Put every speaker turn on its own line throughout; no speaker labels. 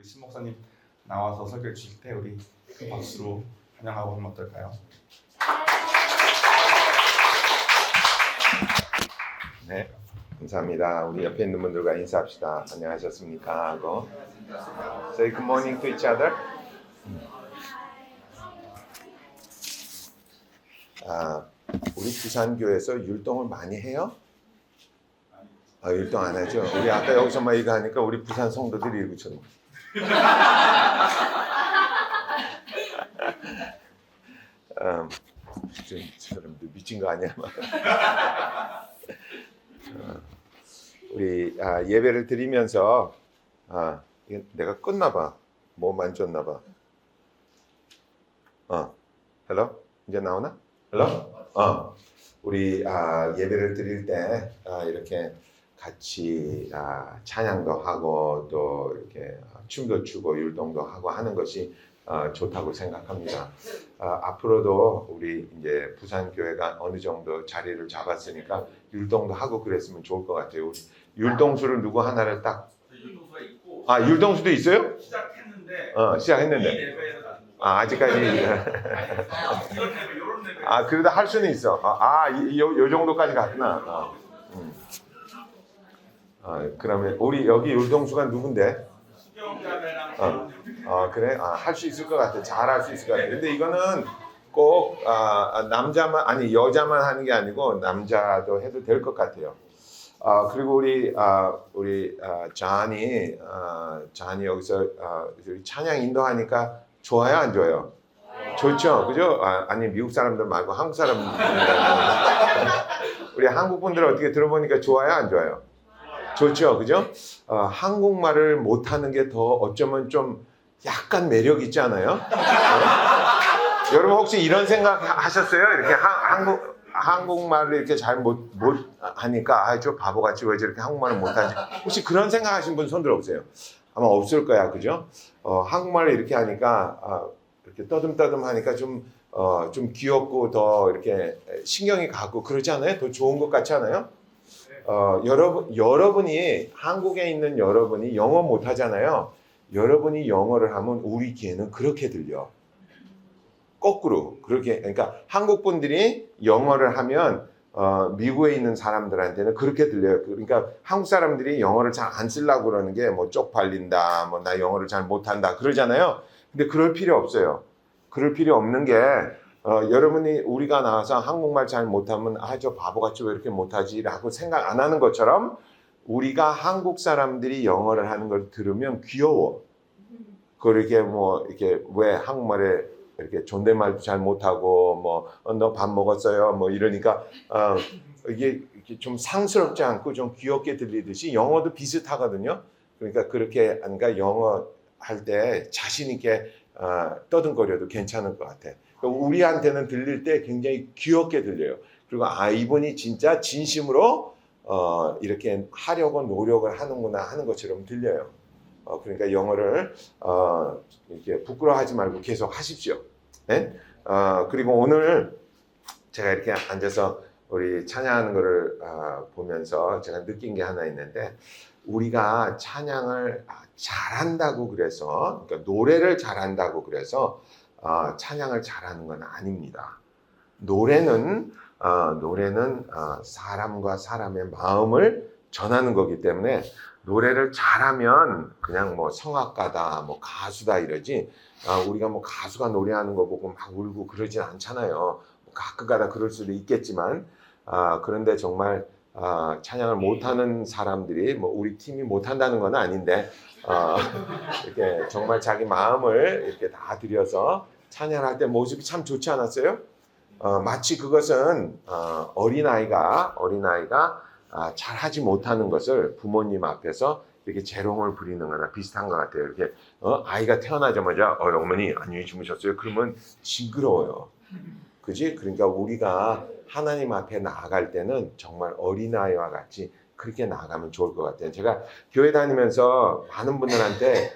신 목사님 나와서 설교해 주실 때 우리 큰 박수로 환영하고 하면 어떨까요?
네, 감사합니다. 우리 옆에 있는 분들과 인사합시다. 안녕하셨습니까? 하고 Say good morning to each other. 우리 부산교회에서 율동을 많이 해요? 율동 안 하죠? 우리 아까 여기서 막 이거 하니까 우리 부산 성도들이 일구쳤네. 저 사람들 미친 거 아니야? 우리 예배를 드리면서 이게 내가 끝나 봐. 뭐 만졌나 봐. 헬로? 이제 나오나? 헬로? 우리 예배를 드릴 때 이렇게 같이 찬양도 하고 또 이렇게 춤도 추고 율동도 하고 하는 것이 좋다고 생각합니다. 앞으로도 우리 이제 부산 교회가 어느 정도 자리를 잡았으니까 율동도 하고 그랬으면 좋을 것 같아요. 우리 율동수를 누구 하나를 딱
율동수가 있고
율동수도 있어요?
시작했는데
아직까지
이런 레벨
그래도 할 수는 있어. 요 정도까지 갔구나. 그러면 우리 여기 율동수가 누군데? 그래? 할 수 있을 것 같아. 잘 할 수 있을 것 같아. 근데 이거는 꼭 남자만 아니 여자만 하는 게 아니고 남자도 해도 될 것 같아요. 그리고 우리 잔이 여기서 찬양 인도하니까 좋아요, 안 좋아요? 좋죠, 그죠? 아니 미국 사람들 말고 한국 사람들 우리 한국 분들 어떻게 들어보니까 좋아요, 안 좋아요? 좋죠, 그죠? 한국말을 못하는 게 더 어쩌면 좀 약간 매력 있지 않아요? 여러분 혹시 이런 생각 하셨어요? 이렇게 한국말을 이렇게 잘 못 하니까 저 바보같이 왜 저렇게 한국말을 못하지? 혹시 그런 생각하신 분 손 들어보세요. 아마 없을 거야, 그죠? 한국말을 이렇게 하니까 이렇게 떠듬떠듬 하니까 좀 귀엽고 더 이렇게 신경이 가고 그러지 않아요? 더 좋은 것 같지 않아요? 여러분이 한국에 있는 여러분이 영어 못 하잖아요. 여러분이 영어를 하면 우리 귀에는 그렇게 들려. 거꾸로 그렇게 그러니까 한국 분들이 영어를 하면 미국에 있는 사람들한테는 그렇게 들려요. 그러니까 한국 사람들이 영어를 잘 안 쓰려고 그러는 게 뭐 쪽팔린다, 뭐 나 영어를 잘 못한다 그러잖아요. 근데 그럴 필요 없어요. 그럴 필요 없는 게 여러분이 우리가 나와서 한국말 잘 못하면 저 바보같이 왜 이렇게 못하지? 라고 생각 안 하는 것처럼 우리가 한국 사람들이 영어를 하는 걸 들으면 귀여워. 그렇게 이렇게 왜 한국말에 이렇게 존댓말도 잘 못하고 뭐 너 밥 먹었어요? 뭐 이러니까 이게 좀 상스럽지 않고 좀 귀엽게 들리듯이 영어도 비슷하거든요. 그러니까 그렇게 그러니까 영어 할 때 자신 있게 떠듬거려도 괜찮을 것 같아. 우리한테는 들릴 때 굉장히 귀엽게 들려요. 그리고 이분이 진짜 진심으로 이렇게 하려고 노력을 하는구나 하는 것처럼 들려요. 그러니까 영어를 이렇게 부끄러워하지 말고 계속 하십시오. 네? 그리고 오늘 제가 이렇게 앉아서 우리 찬양하는 거를 보면서 제가 느낀 게 하나 있는데 우리가 찬양을 잘한다고 그래서 그러니까 노래를 잘한다고 그래서 찬양을 잘하는 건 아닙니다. 노래는 사람과 사람의 마음을 전하는 거기 때문에 노래를 잘하면 그냥 뭐 성악가다, 뭐 가수다 이러지 우리가 뭐 가수가 노래하는 거 보고 막 울고 그러진 않잖아요. 가끔가다 그럴 수도 있겠지만 그런데 정말 찬양을 못하는 사람들이 뭐 우리 팀이 못한다는 건 아닌데 이렇게 정말 자기 마음을 이렇게 다 들여서 찬양할 때 모습이 참 좋지 않았어요? 마치 그것은 어린아이가 잘하지 못하는 것을 부모님 앞에서 이렇게 재롱을 부리는 거나 비슷한 것 같아요. 이렇게 아이가 태어나자마자 어머니 안녕히 주무셨어요? 그러면 징그러워요. 그지? 그러니까 우리가 하나님 앞에 나아갈 때는 정말 어린아이와 같이 그렇게 나아가면 좋을 것 같아요. 제가 교회 다니면서 많은 분들한테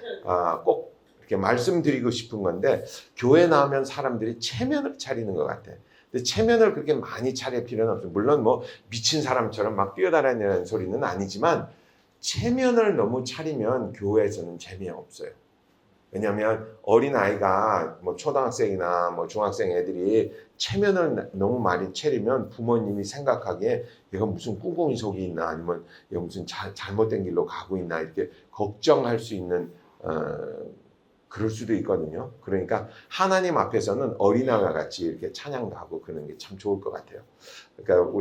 꼭 이렇게 말씀드리고 싶은 건데 교회 나오면 사람들이 체면을 차리는 것 같아요. 근데 체면을 그렇게 많이 차릴 필요는 없어요. 물론 뭐 미친 사람처럼 막 뛰어다니는 소리는 아니지만 체면을 너무 차리면 교회에서는 재미없어요. 왜냐하면 어린 아이가 뭐 초등학생이나 뭐 중학생 애들이 체면을 너무 많이 차리면 부모님이 생각하기에 얘가 무슨 꿍꿍이 속이 있나 아니면 얘가 무슨 잘못된 길로 가고 있나 이렇게 걱정할 수 있는 그럴 수도 있거든요. 그러니까 하나님 앞에서는 어린아이와 같이 이렇게 찬양도 하고 그러는 게 참 좋을 것 같아요. 그러니까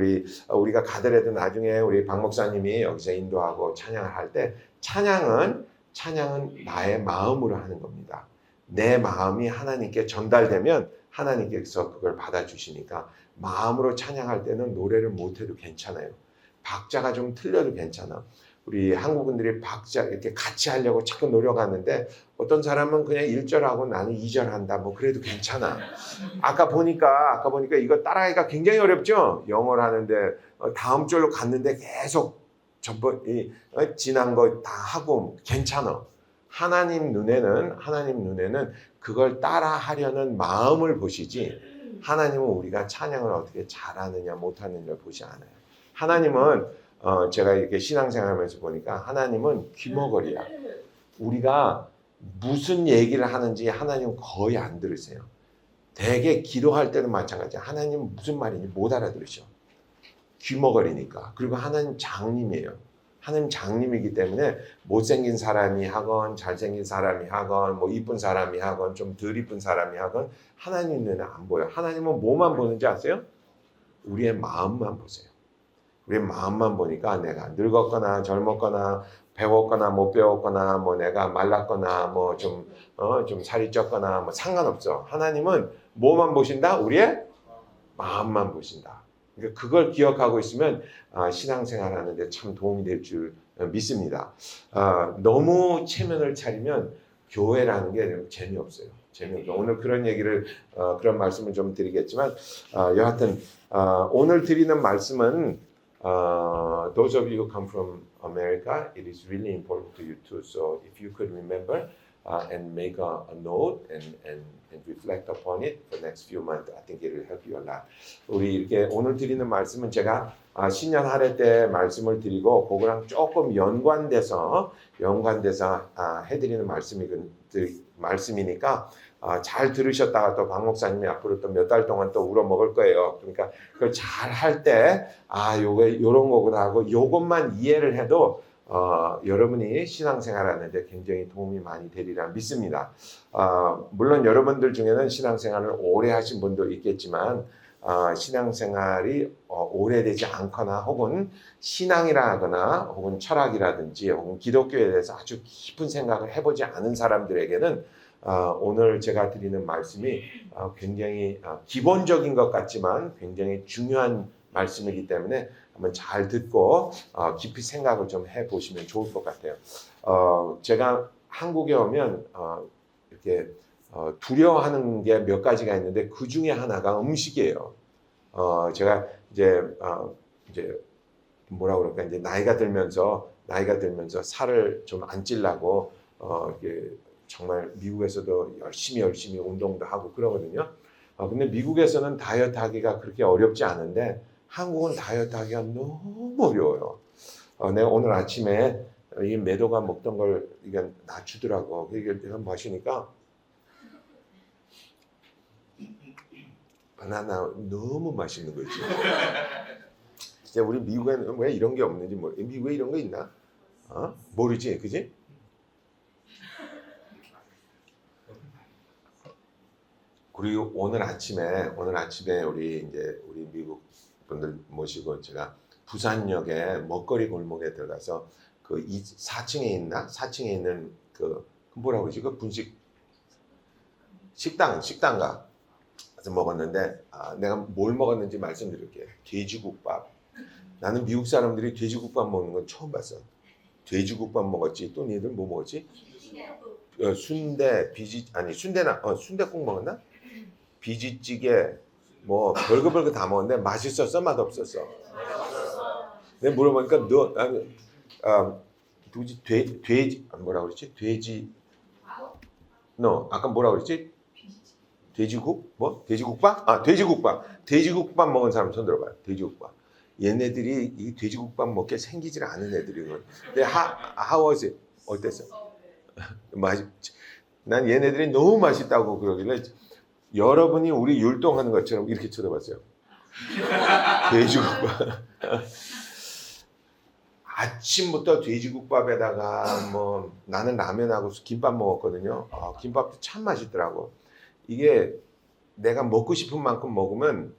우리가 가더라도 나중에 우리 박 목사님이 여기서 인도하고 찬양을 할 때 찬양은 나의 마음으로 하는 겁니다. 내 마음이 하나님께 전달되면 하나님께서 그걸 받아주시니까 마음으로 찬양할 때는 노래를 못해도 괜찮아요. 박자가 좀 틀려도 괜찮아. 우리 한국인들이 박자 이렇게 같이 하려고 자꾸 노력하는데 어떤 사람은 그냥 1절 하고 나는 2절 한다. 뭐 그래도 괜찮아. 아까 보니까 이거 따라하기가 굉장히 어렵죠. 영어를 하는데 다음 절로 갔는데 계속 지난 거 다 하고 괜찮아. 하나님 눈에는 그걸 따라 하려는 마음을 보시지 하나님은 우리가 찬양을 어떻게 잘하느냐 못하느냐를 보지 않아요. 하나님은 제가 이렇게 신앙생활하면서 보니까 하나님은 귀머거리야. 우리가 무슨 얘기를 하는지 하나님은 거의 안 들으세요. 대개 기도할 때는 마찬가지야. 하나님은 무슨 말인지 못 알아들으셔. 귀머거리니까. 그리고 하나님 장님이에요. 하나님 장님이기 때문에 못생긴 사람이 하건 잘생긴 사람이 하건 뭐 이쁜 사람이 하건 좀 덜 이쁜 사람이 하건 하나님 눈에 안 보여. 하나님은 뭐만 보는지 아세요? 우리의 마음만 보세요. 우리의 마음만 보니까 내가 늙었거나 젊었거나 배웠거나 못 배웠거나 뭐 내가 말랐거나 뭐 좀 살이 쪘거나 뭐 상관없어. 하나님은 뭐만 보신다? 우리의 마음만 보신다. 그러니까 그걸 기억하고 있으면 신앙생활 하는데 참 도움이 될 줄 믿습니다. 너무 체면을 차리면 교회라는 게 재미없어요. 오늘 그런 얘기를 그런 말씀을 좀 드리겠지만 여하튼 오늘 드리는 말씀은 those of you who come from America, it is really important to you too. So if you could remember and make a note and reflect upon it for the next few months, I think it will help you a lot. 우리 이렇게 오늘 드리는 말씀은 제가 신년 할애 때 말씀을 드리고 그거랑 조금 연관돼서 해드리는 말씀이니까 잘 들으셨다가 또 박 목사님이 앞으로 또 몇 달 동안 또 울어 먹을 거예요. 그러니까 그걸 잘 할 때 요런 거구나 하고 요것만 이해를 해도 여러분이 신앙생활하는데 굉장히 도움이 많이 되리라 믿습니다. 물론 여러분들 중에는 신앙생활을 오래 하신 분도 있겠지만 신앙생활이 오래되지 않거나 혹은 신앙이라거나 혹은 철학이라든지 혹은 기독교에 대해서 아주 깊은 생각을 해보지 않은 사람들에게는 오늘 제가 드리는 말씀이 굉장히 기본적인 것 같지만 굉장히 중요한 말씀이기 때문에 한번 잘 듣고 깊이 생각을 좀 해보시면 좋을 것 같아요. 제가 한국에 오면 이렇게 두려워하는 게 몇 가지가 있는데 그 중에 하나가 음식이에요. 제가 이제 뭐라 그럴까 이제 나이가 들면서 살을 좀 안 찌려고 이게 정말 미국에서도 열심히 운동도 하고 그러거든요. 근데 미국에서는 다이어트 하기가 그렇게 어렵지 않은데 한국은 다이어트 하기가 너무 어려워요. 내가 오늘 아침에 이 매도가 먹던 걸 이게 낮추더라고. 이게 내가 마시니까 바나나 너무 맛있는 거지. 진짜 우리 미국에는 왜 이런 게 없는지 미국에 이런 거 있나? 모르지, 그지? 그리고 오늘 아침에 우리 미국 분들 모시고 제가 부산역에 먹거리 골목에 들어가서 그 4층에 있는 그 뭐라고 그러지? 그 분식 식당가 가서 먹었는데 내가 뭘 먹었는지 말씀드릴게요. 돼지국밥. 나는 미국 사람들이 돼지국밥 먹는 건 처음 봤어. 돼지국밥 먹었지. 또 니들 뭐 먹었지? 순대국 먹었나? 비지찌개 뭐 별거 다 먹었는데 맛있었어? 맛없었어? 내가 물어보니까 돼지 뭐라 그랬지? 아까 뭐라 그랬지? 돼지국밥? 돼지국밥 먹은 사람 손 들어봐요. 돼지국밥. 얘네들이 이 돼지국밥 먹게 생기질 않은 애들이거든. 근데 how was it? 어땠어? 난 얘네들이 너무 맛있다고 그러길래 여러분이 우리 율동하는 것처럼 이렇게 쳐다봤어요. 돼지국밥. 아침부터 돼지국밥에다가 뭐 나는 라면하고 김밥 먹었거든요. 김밥도 참 맛있더라고. 이게 내가 먹고 싶은 만큼 먹으면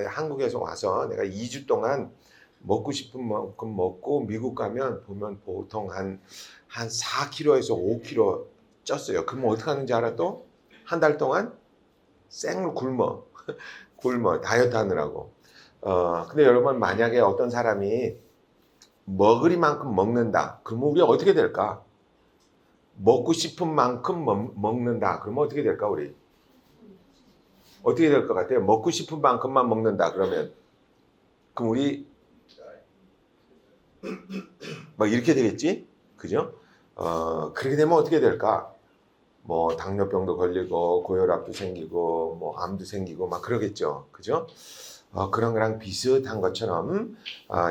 한국에서 와서 내가 2주 동안 먹고 싶은 만큼 먹고 미국 가면 보면 보통 한 4kg에서 5kg 쪘어요. 그러면 어떻게 하는지 알아 또? 한 달 동안 생으로 굶어 다이어트 하느라고. 근데 여러분 만약에 어떤 사람이 먹으리만큼 먹는다. 그러면 우리 어떻게 될까? 먹고 싶은 만큼 먹는다. 그러면 어떻게 될까 우리? 어떻게 될 것 같아요? 먹고 싶은 만큼만 먹는다. 그러면 그럼 우리 막 이렇게 되겠지? 그죠? 그렇게 되면 어떻게 될까? 뭐 당뇨병도 걸리고 고혈압도 생기고 뭐 암도 생기고 막 그러겠죠. 그죠? 그런 거랑 비슷한 것처럼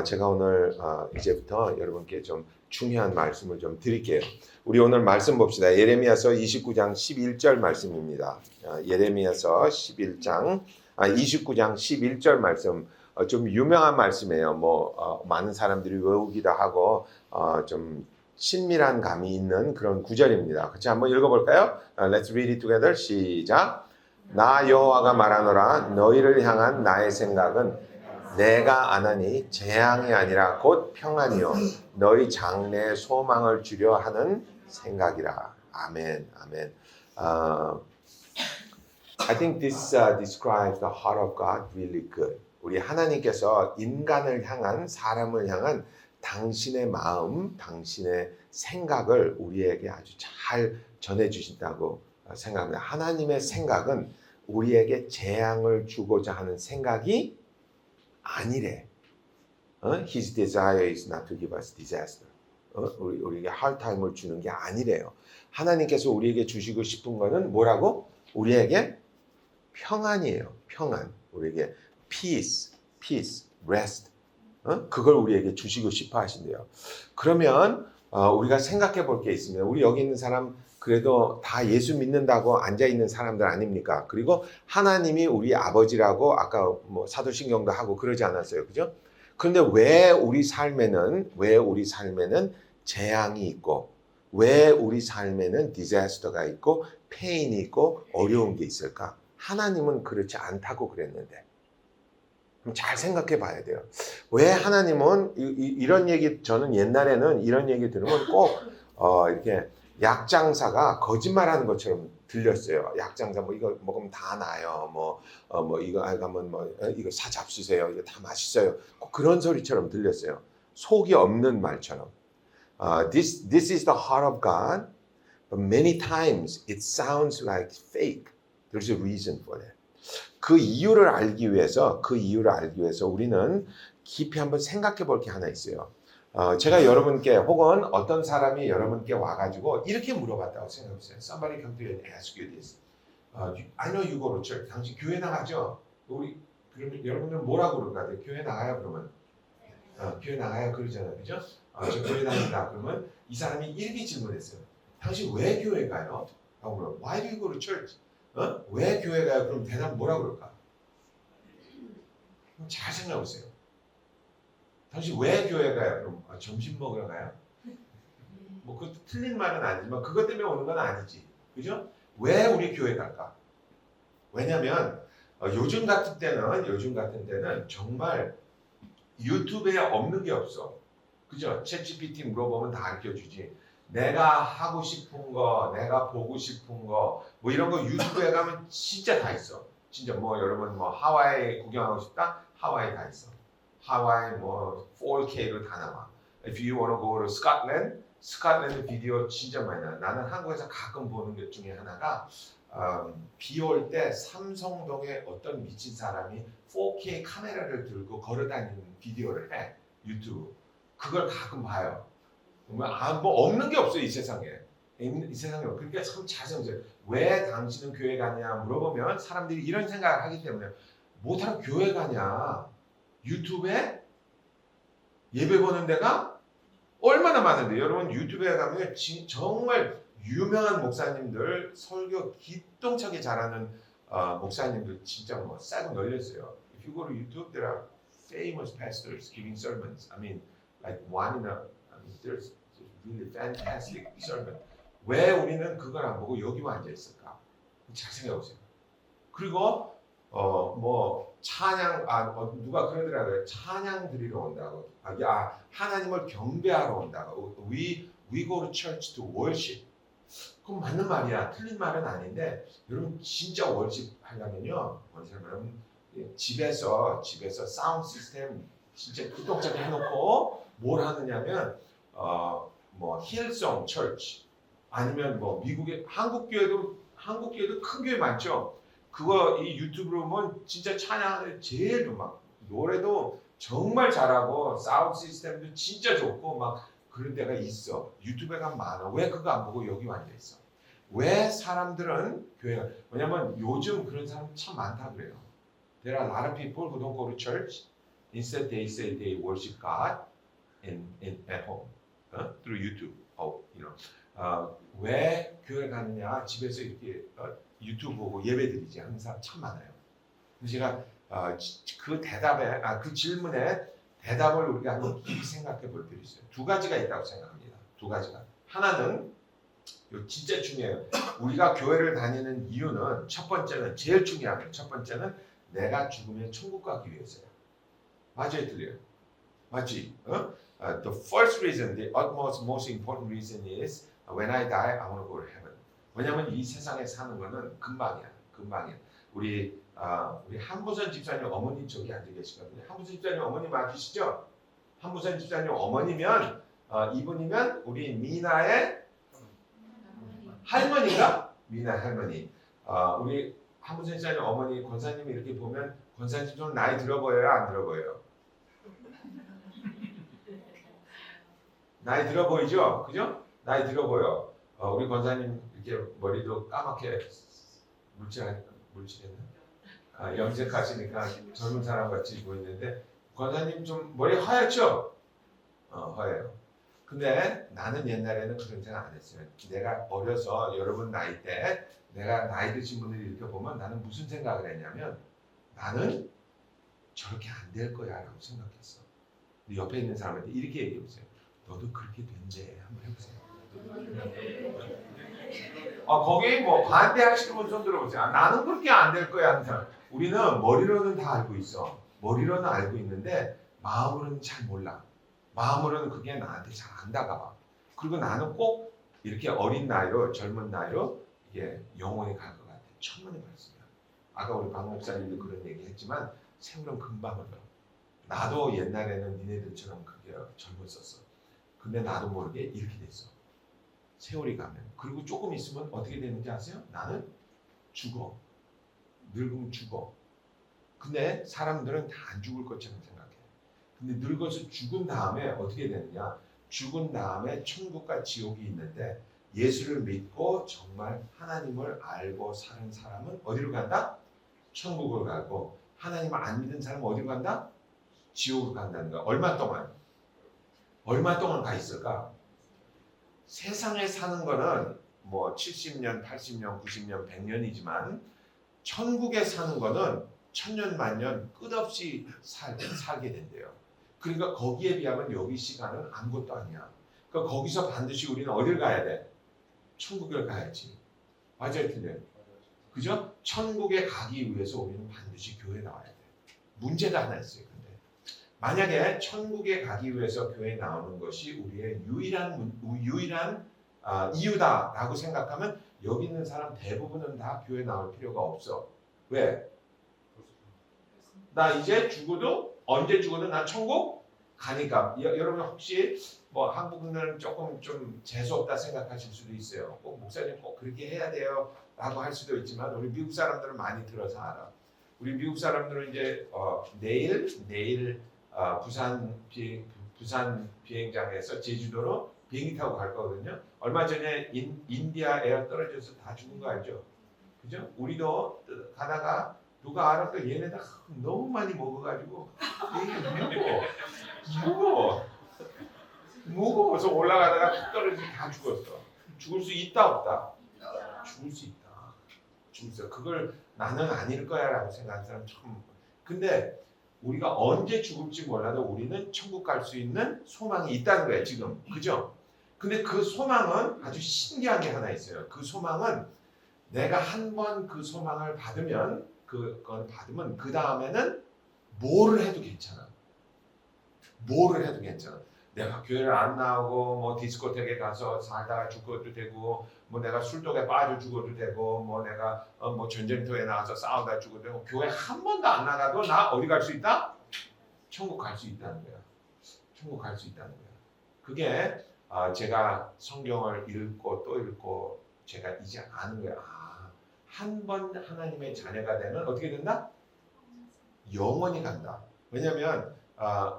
제가 오늘 이제부터 여러분께 좀 중요한 말씀을 좀 드릴게요. 우리 오늘 말씀 봅시다. 예레미야서 29장 11절 말씀입니다. 예레미야서 29장 11절 말씀. 좀 유명한 말씀이에요. 많은 사람들이 외우기도 하고 좀 친밀한 감이 있는 그런 구절입니다. 같이 한번 읽어볼까요? Let's read it together. 시작. 나 여호와가 말하노라 너희를 향한 나의 생각은 내가 안하니 재앙이 아니라 곧 평안이요 너희 장래에 소망을 주려 하는 생각이라. 아멘. 아멘. I think this describes the heart of God really good. 우리 하나님께서 인간을 향한 사람을 향한 당신의 마음, 당신의 생각을 우리에게 아주 잘 전해주신다고 생각합니다. 하나님의 생각은 우리에게 재앙을 주고자 하는 생각이 아니래. His desire is not to give us disaster. 우리에게 hard time을 주는 게 아니래요. 하나님께서 우리에게 주시고 싶은 거는 뭐라고? 우리에게 평안이에요. 평안. 우리에게 peace, rest. 그걸 우리에게 주시고 싶어 하신대요. 그러면 우리가 생각해 볼 게 있습니다. 우리 여기 있는 사람 그래도 다 예수 믿는다고 앉아있는 사람들 아닙니까? 그리고 하나님이 우리 아버지라고 아까 뭐 사도신경도 하고 그러지 않았어요. 그죠? 그런데 왜 우리 삶에는 재앙이 있고 왜 우리 삶에는 디자스터가 있고 페인이 있고 어려운 게 있을까? 하나님은 그렇지 않다고 그랬는데 잘 생각해 봐야 돼요. 왜 하나님은 이런 얘기 저는 옛날에는 이런 얘기 들으면 꼭 이렇게 약장사가 거짓말하는 것처럼 들렸어요. 약장사 뭐 이거 먹으면 다 나아요. 뭐 이거 가면 이거 사 잡수세요. 이거 다 맛있어요. 꼭 그런 소리처럼 들렸어요. 속이 없는 말처럼. This is the heart of God, but many times it sounds like fake. There's a reason for that. 그 이유를 알기 위해서 우리는 깊이 한번 생각해 볼 게 하나 있어요. 제가 여러분께 혹은 어떤 사람이 여러분께 와가지고 이렇게 물어봤다고 생각해보세요. Somebody come to you and ask you this. I know you go to church. 당신 교회 나가죠? 그러면 여러분들 뭐라고 그럴 것 같아요? 교회 나가요? 그러면 교회 나가요? 그러잖아요. 그죠? 저 교회 다닌다. 그러면 이 사람이 이렇게 질문했어요. 당신 왜 교회 가요? 하고 물어요. Why do you go to church? 왜 교회 가요? 그럼 대답 뭐라고 그럴까? 잘 생각해보세요. 당신 왜 교회 가요? 그럼 점심 먹으러 가요? 뭐 그것도 틀린 말은 아니지만 그것 때문에 오는 건 아니지. 그죠? 왜 우리 교회 갈까? 왜냐면 요즘 같은 때는 정말 유튜브에 없는 게 없어. 그죠? 챗GPT 물어보면 다 가르쳐주지. 내가 하고 싶은 거, 내가 보고 싶은 거, 뭐 이런 거 유튜브에 가면 진짜 다 있어. 진짜 뭐 여러분 뭐 하와이 구경하고 싶다? 하와이 다 있어. 하와이 뭐 4K로 다 나와. If you want to go to Scotland, 스카틀랜드 비디오 진짜 많이 나와. 나는 한국에서 가끔 보는 것 중에 하나가 비 올 때 삼성동에 어떤 미친 사람이 4K 카메라를 들고 걸어다니는 비디오를 해. 유튜브. 그걸 가끔 봐요. 뭐 없는 게 없어요 이 세상에. 이 세상에. 그러니까 참 자세히 왜 당신은 교회 가냐 물어보면 사람들이 이런 생각을 하기 때문에 못하러 교회 가냐. 유튜브에 예배 보는 데가 얼마나 많은데 여러분 유튜브에 가면 정말 유명한 목사님들 설교 기똥차게 잘하는 목사님들 진짜 뭐 싸고 널렸어요. If you go to YouTube, there are famous pastors giving sermons. I mean, like one in a, I mean, there's really fantastic sermon. 왜 우리는 그걸 안 보고 여기만 앉아 있을까? 잘 생각해 보세요. 그리고 뭐 찬양 누가 그러더라고요. 찬양 드리러 온다고. 야 하나님을 경배하러 온다고. We go to church to worship. 그건 맞는 말이야. 틀린 말은 아닌데 여러분 진짜 월십 하려면요. 월십은 집에서 사운드 시스템 진짜 구독자게 해놓고 뭘 하느냐면 뭐 힐송 처치 아니면 뭐 미국의 한국 교회도 큰 교회 많죠. 그거 이 유튜브로 보면 진짜 찬양하는 제일 막 노래도 정말 잘하고 사운드 시스템도 진짜 좋고 막 그런 데가 있어. 유튜브에 가면 많아. 왜 그거 안 보고 여기 앉아 있어? 왜 사람들은 교회가 왜냐면 요즘 그런 사람 참 많다 그래요. There are a lot of people who don't go to church. Instead they say they worship God at home through YouTube. 왜 교회 가느냐? 집에서 이렇게 유튜브 보고 예배드리지 항상 참 많아요. 그래서 제가 그 대답에 그 질문에 대답을 우리가 한번 깊이 생각해 볼 필요 있어요. 두 가지가 있다고 생각합니다. 두 가지가. 하나는 이거 진짜 중요해요. 우리가 교회를 다니는 이유는 첫 번째는 제일 중요한 거. 첫 번째는 내가 죽으면 천국 가기 위해서야. 맞아요, 틀려요? 맞지? The first reason, the utmost, most important reason is when I die, I want to go to heaven. 왜냐하면 이 세상에 사는 거는 금방이야. 우리 한부선 집사님 어머니 저기 앉아 계시거든요. 한부선 집사님 어머니 맞으시죠? 한부선 집사님 어머니면 이분이면 우리 미나의 할머니가 미나 할머니. 우리 한부선 집사님 어머니 권사님이 이렇게 보면 권사님 좀 나이 들어 보여요? 안 들어 보여요? 나이 들어 보이죠? 그죠? 나이 들어 보여. 우리 권사님 이렇게 머리도 까맣게 물칠했나? 염색하시니까 젊은 사람 같이 보이는데 권사님 좀 머리 하얗죠? 하얘요. 근데 나는 옛날에는 그런 생각 안 했어요. 내가 어려서 여러분 나이 때 내가 나이 드신 분들이 이렇게 보면 나는 무슨 생각을 했냐면 나는 저렇게 안 될 거야 라고 생각했어. 근데 옆에 있는 사람한테 이렇게 얘기해 보세요. 너도 그렇게 된대. 한번 해보세요. 거기 뭐 반대하시는 분 손 들어보세요. 나는 그렇게 안 될 거야 항상. 우리는 머리로는 다 알고 있어. 머리로는 알고 있는데 마음으로는 잘 몰라. 마음으로는 그게 나한테 잘 안 다가와. 그리고 나는 꼭 이렇게 어린 나이로 젊은 나이로 이게 영원히 갈 것 같아. 천만의 말씀이야. 아까 우리 박 목사님도 그런 얘기 했지만 세월은 금방 흘러. 나도 옛날에는 니네들처럼 그게 젊었었어. 근데 나도 모르게 이렇게 됐어. 세월이 가면. 그리고 조금 있으면 어떻게 되는지 아세요? 나는 죽어. 늙으면 죽어. 근데 사람들은 다 안 죽을 것처럼 생각해. 근데 늙어서 죽은 다음에 어떻게 되느냐? 죽은 다음에 천국과 지옥이 있는데 예수를 믿고 정말 하나님을 알고 사는 사람은 어디로 간다? 천국으로 가고 하나님을 안 믿는 사람은 어디로 간다? 지옥으로 간다는 거야. 얼마 동안 가 있을까? 세상에 사는 거는 뭐 70년, 80년, 90년, 100년이지만 천국에 사는 거는 천년, 만년 끝없이 살게 된대요. 그러니까 거기에 비하면 여기 시간은 아무것도 아니야. 그러니까 거기서 반드시 우리는 어딜 가야 돼? 천국을 가야지. 맞아요, 틀려요? 그죠? 천국에 가기 위해서 우리는 반드시 교회에 나와야 돼. 문제가 하나 있어요. 근데 만약에 천국에 가기 위해서 교회에 나오는 것이 우리의 유일한 이유다라고 생각하면 여기 있는 사람 대부분은 다 교회 나올 필요가 없어. 왜? 나 이제 죽어도 언제 죽어도 난 천국 가니까. 여러분 혹시 뭐 한국은 조금 좀 재수 없다 생각하실 수도 있어요. 꼭 목사님 꼭 그렇게 해야 돼요 라고 할 수도 있지만 우리 미국 사람들은 많이 들어서 알아. 우리 미국 사람들은 이제 내일 부산 비행장에서 제주도로 비행기 타고 갈 거거든요. 얼마 전에 인디아 에어 떨어져서 다 죽은 거 알죠? 그죠? 우리도 가다가 누가 알았더니 얘네들 너무 많이 먹어가지고 무거워서 올라가다가 툭 떨어지고 다 죽었어. 죽을 수 있다 없다? 죽을 수 있다. 죽을 수 있다. 그걸 나는 아닐 거야라고 생각하는 사람 참. 근데 우리가 언제 죽을지 몰라도 우리는 천국 갈 수 있는 소망이 있다는 거예요 지금. 그죠? 근데 그 소망은 아주 신기한 게 하나 있어요. 그 소망은 내가 한 번 그 소망을 받으면 그걸 받으면 그 다음에는 뭐를 해도 괜찮아. 뭐를 해도 괜찮아. 내가 교회를 안 나오고 뭐 디스코텍에 가서 살다가 죽어도 되고 뭐 내가 술독에 빠져 죽어도 되고 뭐 내가 뭐 전쟁터에 나가서 싸우다 죽어도 되고 교회 한 번도 안 나가도 나 어디 갈 수 있다? 천국 갈 수 있다는 거야. 천국 갈 수 있다는 거야. 그게 제가 성경을 읽고 또 읽고 제가 이제 아는 거야. 한 번 하나님의 자녀가 되면 어떻게 된다? 영원히 간다. 왜냐면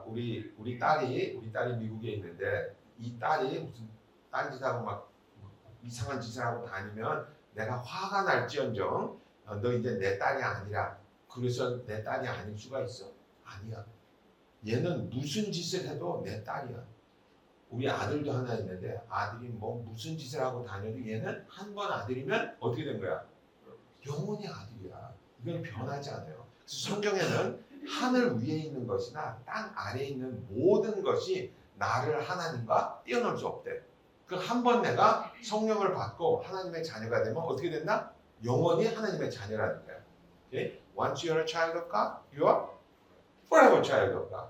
우리 딸이 미국에 있는데 이 딸이 무슨 딴짓하고 막 이상한 짓을 하고 다니면 내가 화가 날지언정 너 이제 내 딸이 아니라 그래서 내 딸이 아닐 수가 있어? 아니야. 얘는 무슨 짓을 해도 내 딸이야. 우리 아들도 하나 있는데 아들이 뭐 무슨 짓을 하고 다녀도 얘는 한 번 아들이면 어떻게 된 거야? 영원히 아들이야. 이건 변하지 않아요. 그래서 성경에는 하늘 위에 있는 것이나 땅 아래에 있는 모든 것이 나를 하나님과 떼어놓을 수 없대. 그 한 번 내가 성령을 받고 하나님의 자녀가 되면 어떻게 된다? 영원히 하나님의 자녀라는 거야. Okay? Once you are a child of God, you are forever child of God.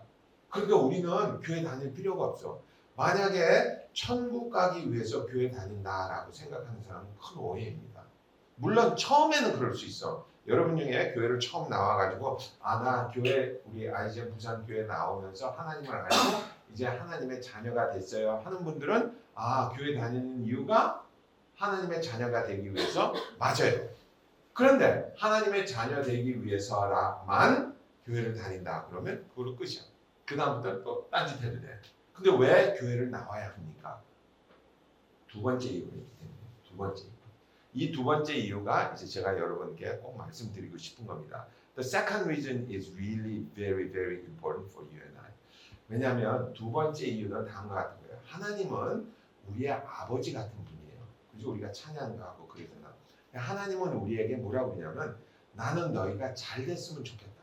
그러니까 우리는 교회 다닐 필요가 없어. 만약에 천국 가기 위해서 교회 다닌다라고 생각하는 사람은 큰 오해입니다. 물론 처음에는 그럴 수 있어. 여러분 중에 교회를 처음 나와가지고 나 교회 우리 IGM 부산 교회 나오면서 하나님을 알고 이제 하나님의 자녀가 됐어요 하는 분들은 교회 다니는 이유가 하나님의 자녀가 되기 위해서 맞아요. 그런데 하나님의 자녀 되기 위해서만 교회를 다닌다 그러면 그걸로 끝이야. 그 다음부터 또 딴짓해도 돼. 근데 왜 교회를 나와야 합니까? 두 번째 이유가 있기 때문에. 두 번째 이유. 이 두 번째 이유가 이제 제가 여러분께 꼭 말씀드리고 싶은 겁니다. The second reason is really very very important for you and I. 왜냐하면 두 번째 이유는 다음과 같은 거예요. 하나님은 우리의 아버지 같은 분이에요. 그래서 우리가 찬양가하고 그러잖아. 하나님은 우리에게 뭐라고 그러냐면 나는 너희가 잘 됐으면 좋겠다.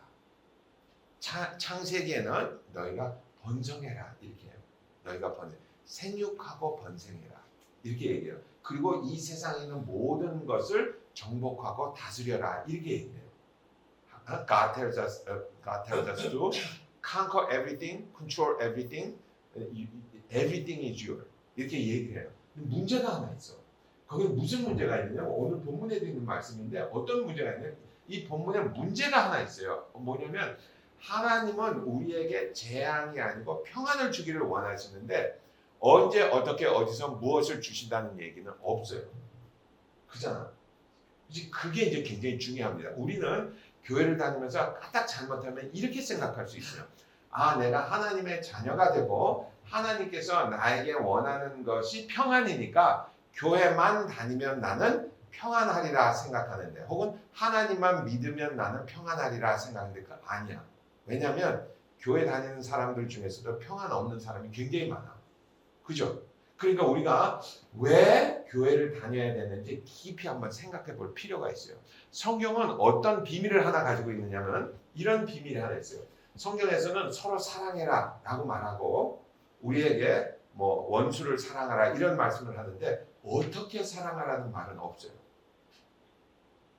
창세기에는 너희가 번성해라 이렇게 해요. 너희가 생육하고 번성해라 이렇게 얘기해요. 그리고 이 세상에 있는 모든 것을 정복하고 다스려라 이렇게 얘기해요. God tells us to conquer everything, control everything, everything is yours 이렇게 얘기해요. 근데 문제가 하나 있어. 거기에 무슨 문제가 있느냐? 오늘 본문에도 있는 말씀인데 어떤 문제가 있냐면 이 본문에 문제가 하나 있어요. 뭐냐면 하나님은 우리에게 재앙이 아니고 평안을 주기를 원하시는데 언제 어떻게 어디서 무엇을 주신다는 얘기는 없어요. 그잖아. 그게 이제 굉장히 중요합니다. 우리는 교회를 다니면서 까딱 잘못하면 이렇게 생각할 수 있어요. 내가 하나님의 자녀가 되고 하나님께서 나에게 원하는 것이 평안이니까 교회만 다니면 나는 평안하리라 생각하는데 혹은 하나님만 믿으면 나는 평안하리라 생각하는데 그거 아니야. 왜냐하면 교회 다니는 사람들 중에서도 평안 없는 사람이 굉장히 많아. 그죠? 그러니까 우리가 왜 교회를 다녀야 되는지 깊이 한번 생각해 볼 필요가 있어요. 성경은 어떤 비밀을 하나 가지고 있느냐면 이런 비밀이 하나 있어요. 성경에서는 서로 사랑해라 라고 말하고 우리에게 뭐 원수를 사랑하라 이런 말씀을 하는데 어떻게 사랑하라는 말은 없어요.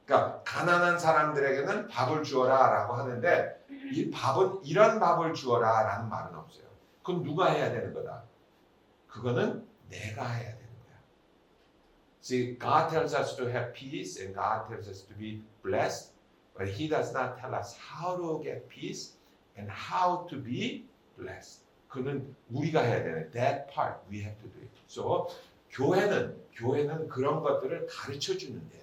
그러니까 가난한 사람들에게는 밥을 주어라 라고 하는데 이 밥은 이런 밥을 주어라 라는 말은 없어요. 그건 누가 해야 되는 거다? 그거는 내가 해야 되는 거야. See, God tells us to have peace and God tells us to be blessed, but He does not tell us how to get peace and how to be blessed. 그는 우리가 해야 되는 that part we have to do it. So 교회는 그런 것들을 가르쳐 주는데,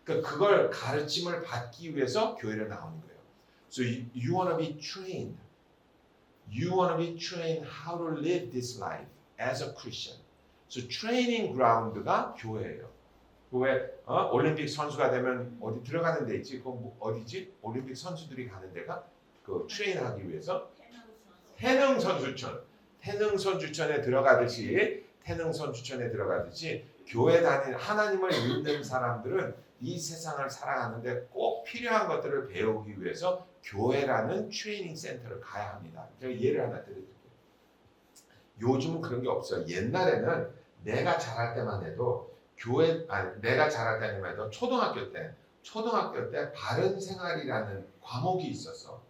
그러니까 그걸 가르침을 받기 위해서 교회를 나오는 거예요. So you want to be trained. You want to be trained how to live this life as a Christian. So training ground가 교회예요. 왜 올림픽 선수가 되면 어디 들어가는 데 있지? 그 어디지? 올림픽 선수들이 가는 데가 그 트레인하기 위해서 태능 선수촌에 들어가듯이 해능선 추천에 들어가듯이 교회 다니는 하나님을 믿는 사람들은 이 세상을 살아가는데 꼭 필요한 것들을 배우기 위해서 교회라는 트레이닝 센터를 가야 합니다. 제가 예를 하나 드릴게요. 요즘은 그런 게 없어요. 옛날에는 내가 자랄 때만 해도 내가 자랄 때만 해도 초등학교 때 바른 생활이라는 과목이 있었어.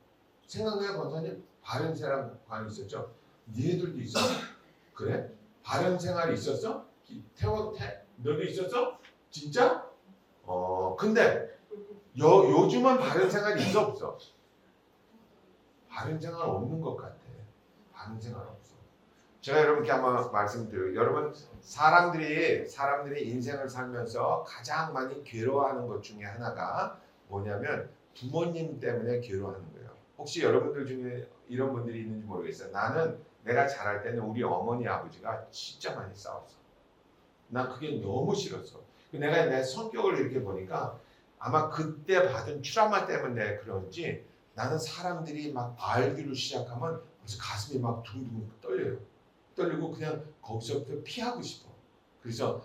생각나요, 권사님? 바른 생활 과목이 있었죠? 니네들도 있었어? 그래? 바른 생활이 있었어? 너도 있었어? 진짜? 근데 요즘은 바른 생활이 있어 없어? 바른 생활 없는 것 같아. 바른 생활 없어. 제가 여러분께 한번 말씀드려요. 여러분 사람들이 인생을 살면서 가장 많이 괴로워하는 것 중에 하나가 뭐냐면 부모님 때문에 괴로워하는 거예요. 혹시 여러분들 중에 이런 분들이 있는지 모르겠어요. 나는 내가 자랄 때는 우리 어머니 아버지가 진짜 많이 싸웠어. 난 그게 너무 싫었어. 내가 내 성격을 이렇게 보니까 아마 그때 받은 트라우마 때문에 그런지 나는 사람들이 막 알기를 시작하면 그래서 가슴이 막 둥둥 떨리고 그냥 거기서부터 피하고 싶어. 그래서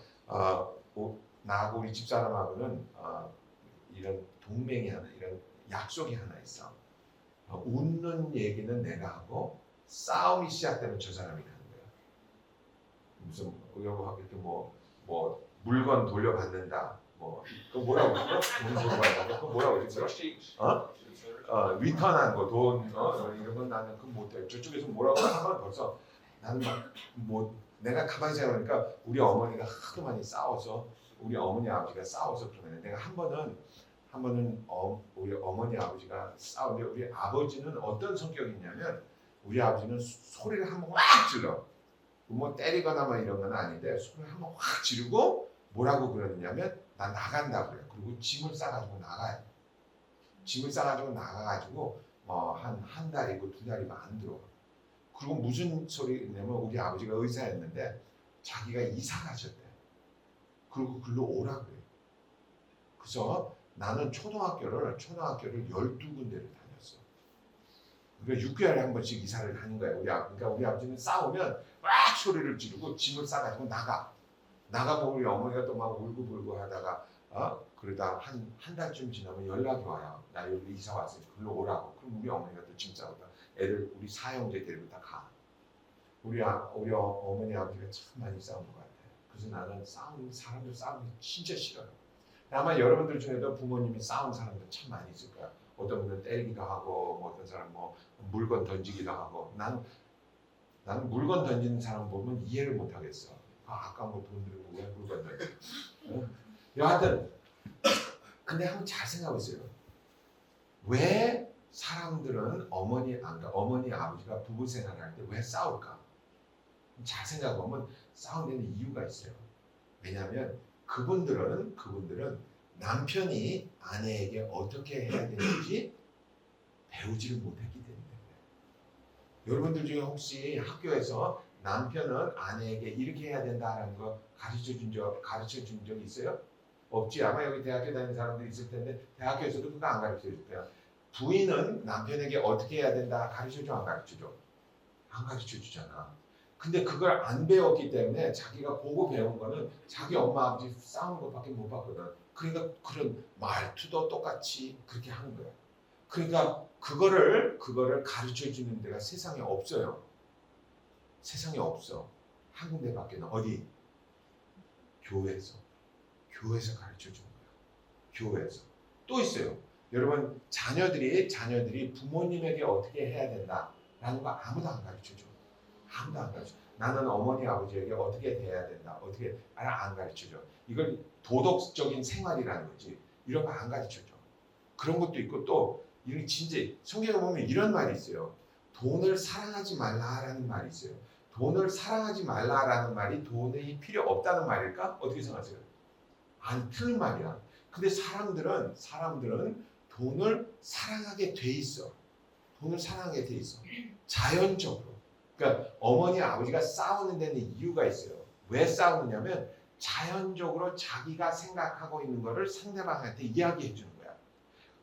나하고 우리 집사람하고는 이런 동맹이 하나, 이런 약속이 하나 있어. 웃는 얘기는 내가 하고 싸움이 시작되면 저 사람이 하는 거야. 무슨 이렇게 뭐 물건 돌려받는다. 그 뭐라고 그러죠? 돈 돌려받는다. 그 뭐라고 그러죠? 리턴한 거, 돈, 이런 건 나는 그 못해. 저쪽에서 뭐라고 하면 벌써 나는 내가 가만히 생각하니까 우리 어머니가 하도 많이 싸워서 우리 어머니 아버지가 싸워서 그러네. 내가 한 번은 우리 어머니 아버지가 싸우는데 우리 아버지는 어떤 성격이냐면 우리 아버지는 소리를 한번 확 질러. 뭐 때리거나 뭐 이런 건 아닌데 소리를 한번 확 지르고 뭐라고 그러느냐면 나 나간다 그래요. 그리고 짐을 싸가지고 나가요. 짐을 싸가지고 나가가지고 한 달이고 두 달이고 안 들어와. 그리고 무슨 소리냐면 우리 아버지가 의사였는데 자기가 이사 가셨대. 그리고 글로 오라 그래요. 그래서 나는 초등학교를 12군데를 다녔어. 그러니까 6개월에 한 번씩 이사를 하는 거야. 그러니까 우리 아버지는 싸우면 막 소리를 지르고 짐을 싸가지고 나가고 우리 어머니가 또 막 울고불고 하다가 그러다 한 달쯤 지나면 연락이 와요. 나 여기 이사 왔으니 글로 오라고. 그럼 우리 어머니가 또 짐 싸우다 애들 우리 사형제 데리고 다 가. 우리 어머니 아버지가 참 많이 싸운 것 같아. 그래서 나는 사람들 싸우는 게 진짜 싫어요. 아마 여러분들 중에도 부모님이 싸운 사람들 참 많이 있을 거야. 어떤 분은 때리기도 하고 어떤 사람 물건 던지기도 하고. 나는 물건 던지는 사람 보면 이해를 못 하겠어. 아까 돈 들고 왜 물건 던져? 여하튼 근데 한번 잘 생각해보세요. 왜 사람들은 어머니 아버지가 부부 생활할 때 왜 싸울까? 잘 생각해보면 싸우는 이유가 있어요. 왜냐하면 그분들은 남편이 아내에게 어떻게 해야 되는지 배우지를 못했기 때문에 그래요. 여러분들 중에 혹시 학교에서 남편은 아내에게 이렇게 해야 된다라는 거 가르쳐 준 적 있어요? 없지. 아마 여기 대학교 다니는 사람들이 있을 텐데 대학교에서도 그거 안 가르쳐 줄 거야. 부인은 남편에게 어떻게 해야 된다 가르쳐 줘, 안 가르쳐 줘? 안 가르쳐 주잖아. 근데 그걸 안 배웠기 때문에 자기가 보고 배운 거는 자기 엄마 아버지 싸우는 것밖에 못 봤거든. 그러니까 그런 말투도 똑같이 그렇게 하는 거야. 그러니까 그거를 가르쳐 주는 데가 세상에 없어요. 세상에 없어. 한 군데밖에는 어디? 교회에서 가르쳐 주는 거야. 교회에서. 또 있어요. 여러분 자녀들이 부모님에게 어떻게 해야 된다라는 거 아무도 안 가르쳐 줘. 아무도 안 가르쳐. 나는 어머니 아버지에게 어떻게 대해야 된다. 어떻게 안 가르쳐 줘. 이걸 도덕적인 생활이라는 거지. 이런 거 안 가르쳐 줘. 그런 것도 있고 또 이런 진짜 성경에 보면 이런 말이 있어요. 돈을 사랑하지 말라라는 말이 있어요. 돈을 사랑하지 말라라는 말이 돈이 필요 없다는 말일까? 어떻게 생각하세요? 아니 틀린 말이야. 근데 사람들은 돈을 사랑하게 돼 있어. 돈을 사랑하게 돼 있어. 자연적으로. 그러니까 어머니 아버지가 싸우는 데는 이유가 있어요. 왜 싸우느냐면 자연적으로 자기가 생각하고 있는 거를 상대방한테 이야기해 주는 거야.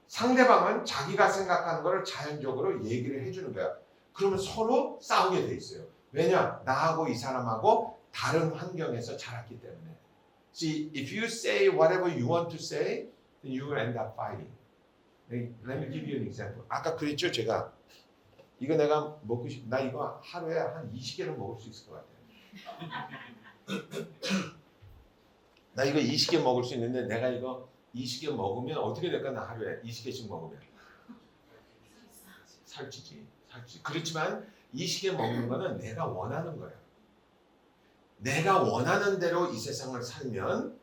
상대방은 자기가 생각하는 거를 자연적으로 얘기를 해주는 거야. 그러면 서로 싸우게 돼 있어요. 왜냐? 나하고 이 사람하고 다른 환경에서 자랐기 때문에. See, if you say whatever you want to say, then you will end up fighting. Let me give you an example. 아까 그랬죠, 제가. 이거 내가 먹고 나 이거 하루에 한 20개는 먹을 수 있을 것 같아요. 나 이거 20개 먹을 수 있는데 내가 이거 20개 먹으면 어떻게 될까? 나 하루에 20개씩 먹으면 살찌지. 그렇지만 20개 먹는 거는 내가 원하는 거야. 내가 원하는 대로 이 세상을 살면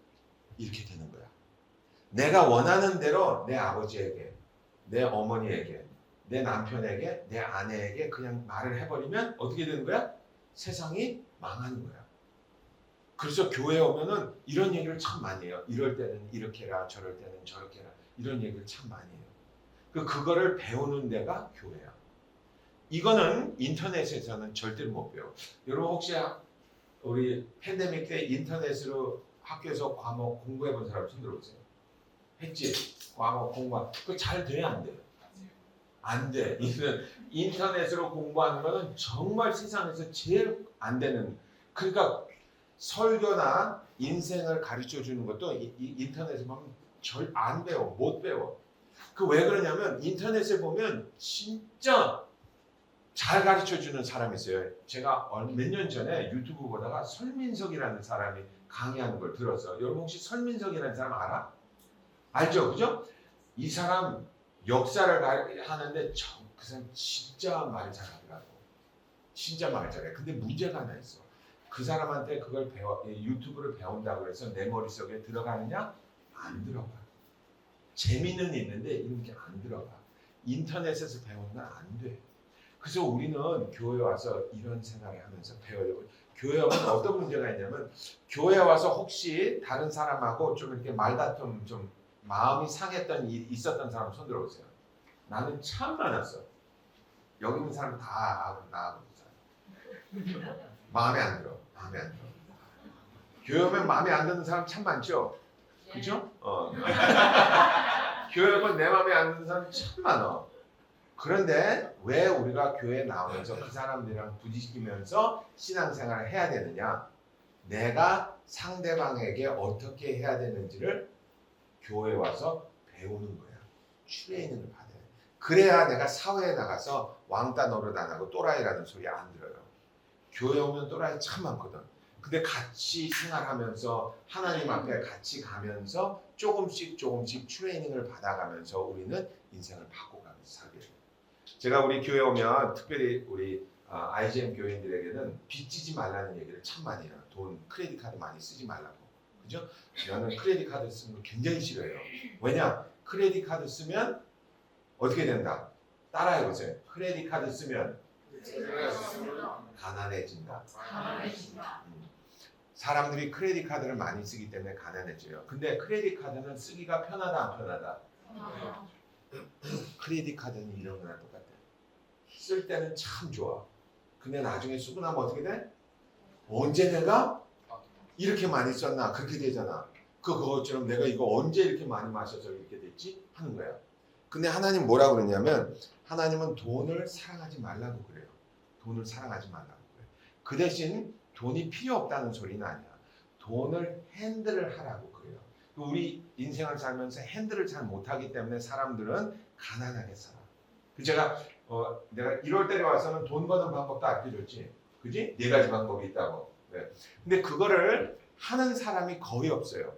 이렇게 되는 거야. 내가 원하는 대로 내 아버지에게, 내 어머니에게, 내 남편에게, 내 아내에게 그냥 말을 해버리면 어떻게 되는 거야? 세상이 망하는 거야. 그래서 교회에 오면은 이런 얘기를 참 많이 해요. 이럴 때는 이렇게 해라, 저럴 때는 저렇게 해라. 이런 얘기를 참 많이 해요. 그거를 배우는 데가 교회야. 이거는 인터넷에서는 절대로 못 배워. 여러분 혹시 우리 팬데믹 때 인터넷으로 학교에서 과목 공부해 본 사람 손 들어보세요. 했지? 과목 공부. 그거 잘 돼? 안 돼? 안 돼. 인터넷으로 공부하는 거는 정말 세상에서 제일 안 되는. 그러니까 설교나 인생을 가르쳐 주는 것도 인터넷에 보면 절 안 배워. 못 배워. 그 왜 그러냐면 인터넷에 보면 진짜 잘 가르쳐 주는 사람이 있어요. 제가 몇 년 전에 유튜브 보다가 설민석이라는 사람이 강의하는 걸 들었어요. 여러분 혹시 설민석이라는 사람 알아? 알죠? 그죠? 이 사람 역사를 하는데 그 사람 진짜 말 잘하더라고. 진짜 말 잘해. 근데 문제가 하나 있어. 그 사람한테 그걸 유튜브를 배운다고 해서 내 머릿속에 들어가느냐? 안 들어가. 재미는 있는데 이런 게 안 들어가. 인터넷에서 배우는 건 안 돼. 그래서 우리는 교회 와서 이런 생활을 하면서 배워야 되고, 교회 오면 어떤 문제가 있냐면 교회 와서 혹시 다른 사람하고 좀 이렇게 말다툼 좀 마음이 상했던 일 있었던 사람 손 들어보세요. 나는 참 많았어. 여기 있는 사람 다 나하고 있어요. 마음에 안 들어. 교회 오면 마음에 안 드는 사람 참 많죠? 그죠? 교회 오면 내 마음에 안 드는 사람 참 많아. 그런데 왜 우리가 교회에 나오면서 그 사람들이랑 부딪히면서 신앙생활을 해야 되느냐? 내가 상대방에게 어떻게 해야 되는지를 교회에 와서 배우는 거야. 트레이닝을 받아야 돼. 그래야 내가 사회에 나가서 왕따 노릇 안 하고 또라이라는 소리 안 들어요. 교회 오면 또라이 참 많거든. 근데 같이 생활하면서 하나님 앞에 같이 가면서 조금씩 트레이닝을 받아가면서 우리는 인생을 바꿔가면서 살게 돼요. 제가 우리 교회 오면 특별히 우리 IGM 교인들에게는 빚지지 말라는 얘기를 참 많이 해요. 돈, 크레딧 카드 많이 쓰지 말라고. 그죠? 저는 크레딧 카드 쓰는 거 굉장히 싫어해요. 왜냐? 크레딧 카드 쓰면 어떻게 된다? 따라해보세요. 크레딧 카드 쓰면 가난해진다. 사람들이 크레딧 카드를 많이 쓰기 때문에 가난해져요. 근데 크레딧 카드는 쓰기가 편하다 안 편하다? 크레딧 카드는 이런 거랑 똑같아. 쓸 때는 참 좋아. 근데 나중에 쓰고 나면 어떻게 돼? 언제 내가 이렇게 많이 썼나? 그렇게 되잖아. 그것처럼 내가 이거 언제 이렇게 많이 마셔서 이렇게 됐지? 하는 거야. 근데 하나님 뭐라고 그러냐면 하나님은 돈을 사랑하지 말라고 그래요. 돈을 사랑하지 말라고 그래요. 그 대신 돈이 필요 없다는 소리는 아니야. 돈을 핸들을 하라고 그래요. 우리 인생을 살면서 핸들을 잘 못하기 때문에 사람들은 가난하게 살아. 제가 내가 1월 달에 와서는 돈 버는 방법도 알려줬지. 그지? 4가지 방법이 있다고. 네. 근데 그거를 하는 사람이 거의 없어요.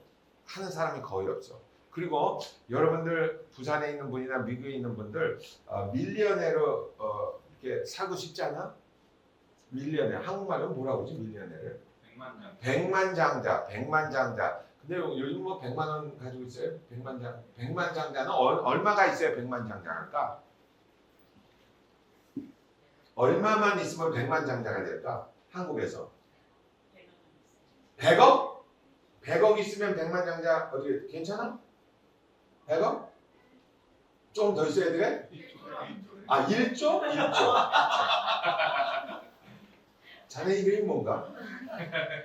하는 사람이 거의 없어. 그리고 여러분들 부산에 있는 분이나 미국에 있는 분들 밀리어네로 이렇게 살고 싶지 않아? 밀리어네. 한국말로 뭐라고 하지? 밀리어네를? 백만장자. 근데 요즘 뭐 100만 원 가지고 있어요? 백만장자는 얼마가 있어야 백만장자일까? 얼마만 있으면 백만장자가 될까? 한국에서 100억? 100억 있으면 백만장자 어떻게 괜찮아? 100억? 좀 더 있어야 돼? 1조? 1조. 자네 이름이 뭔가?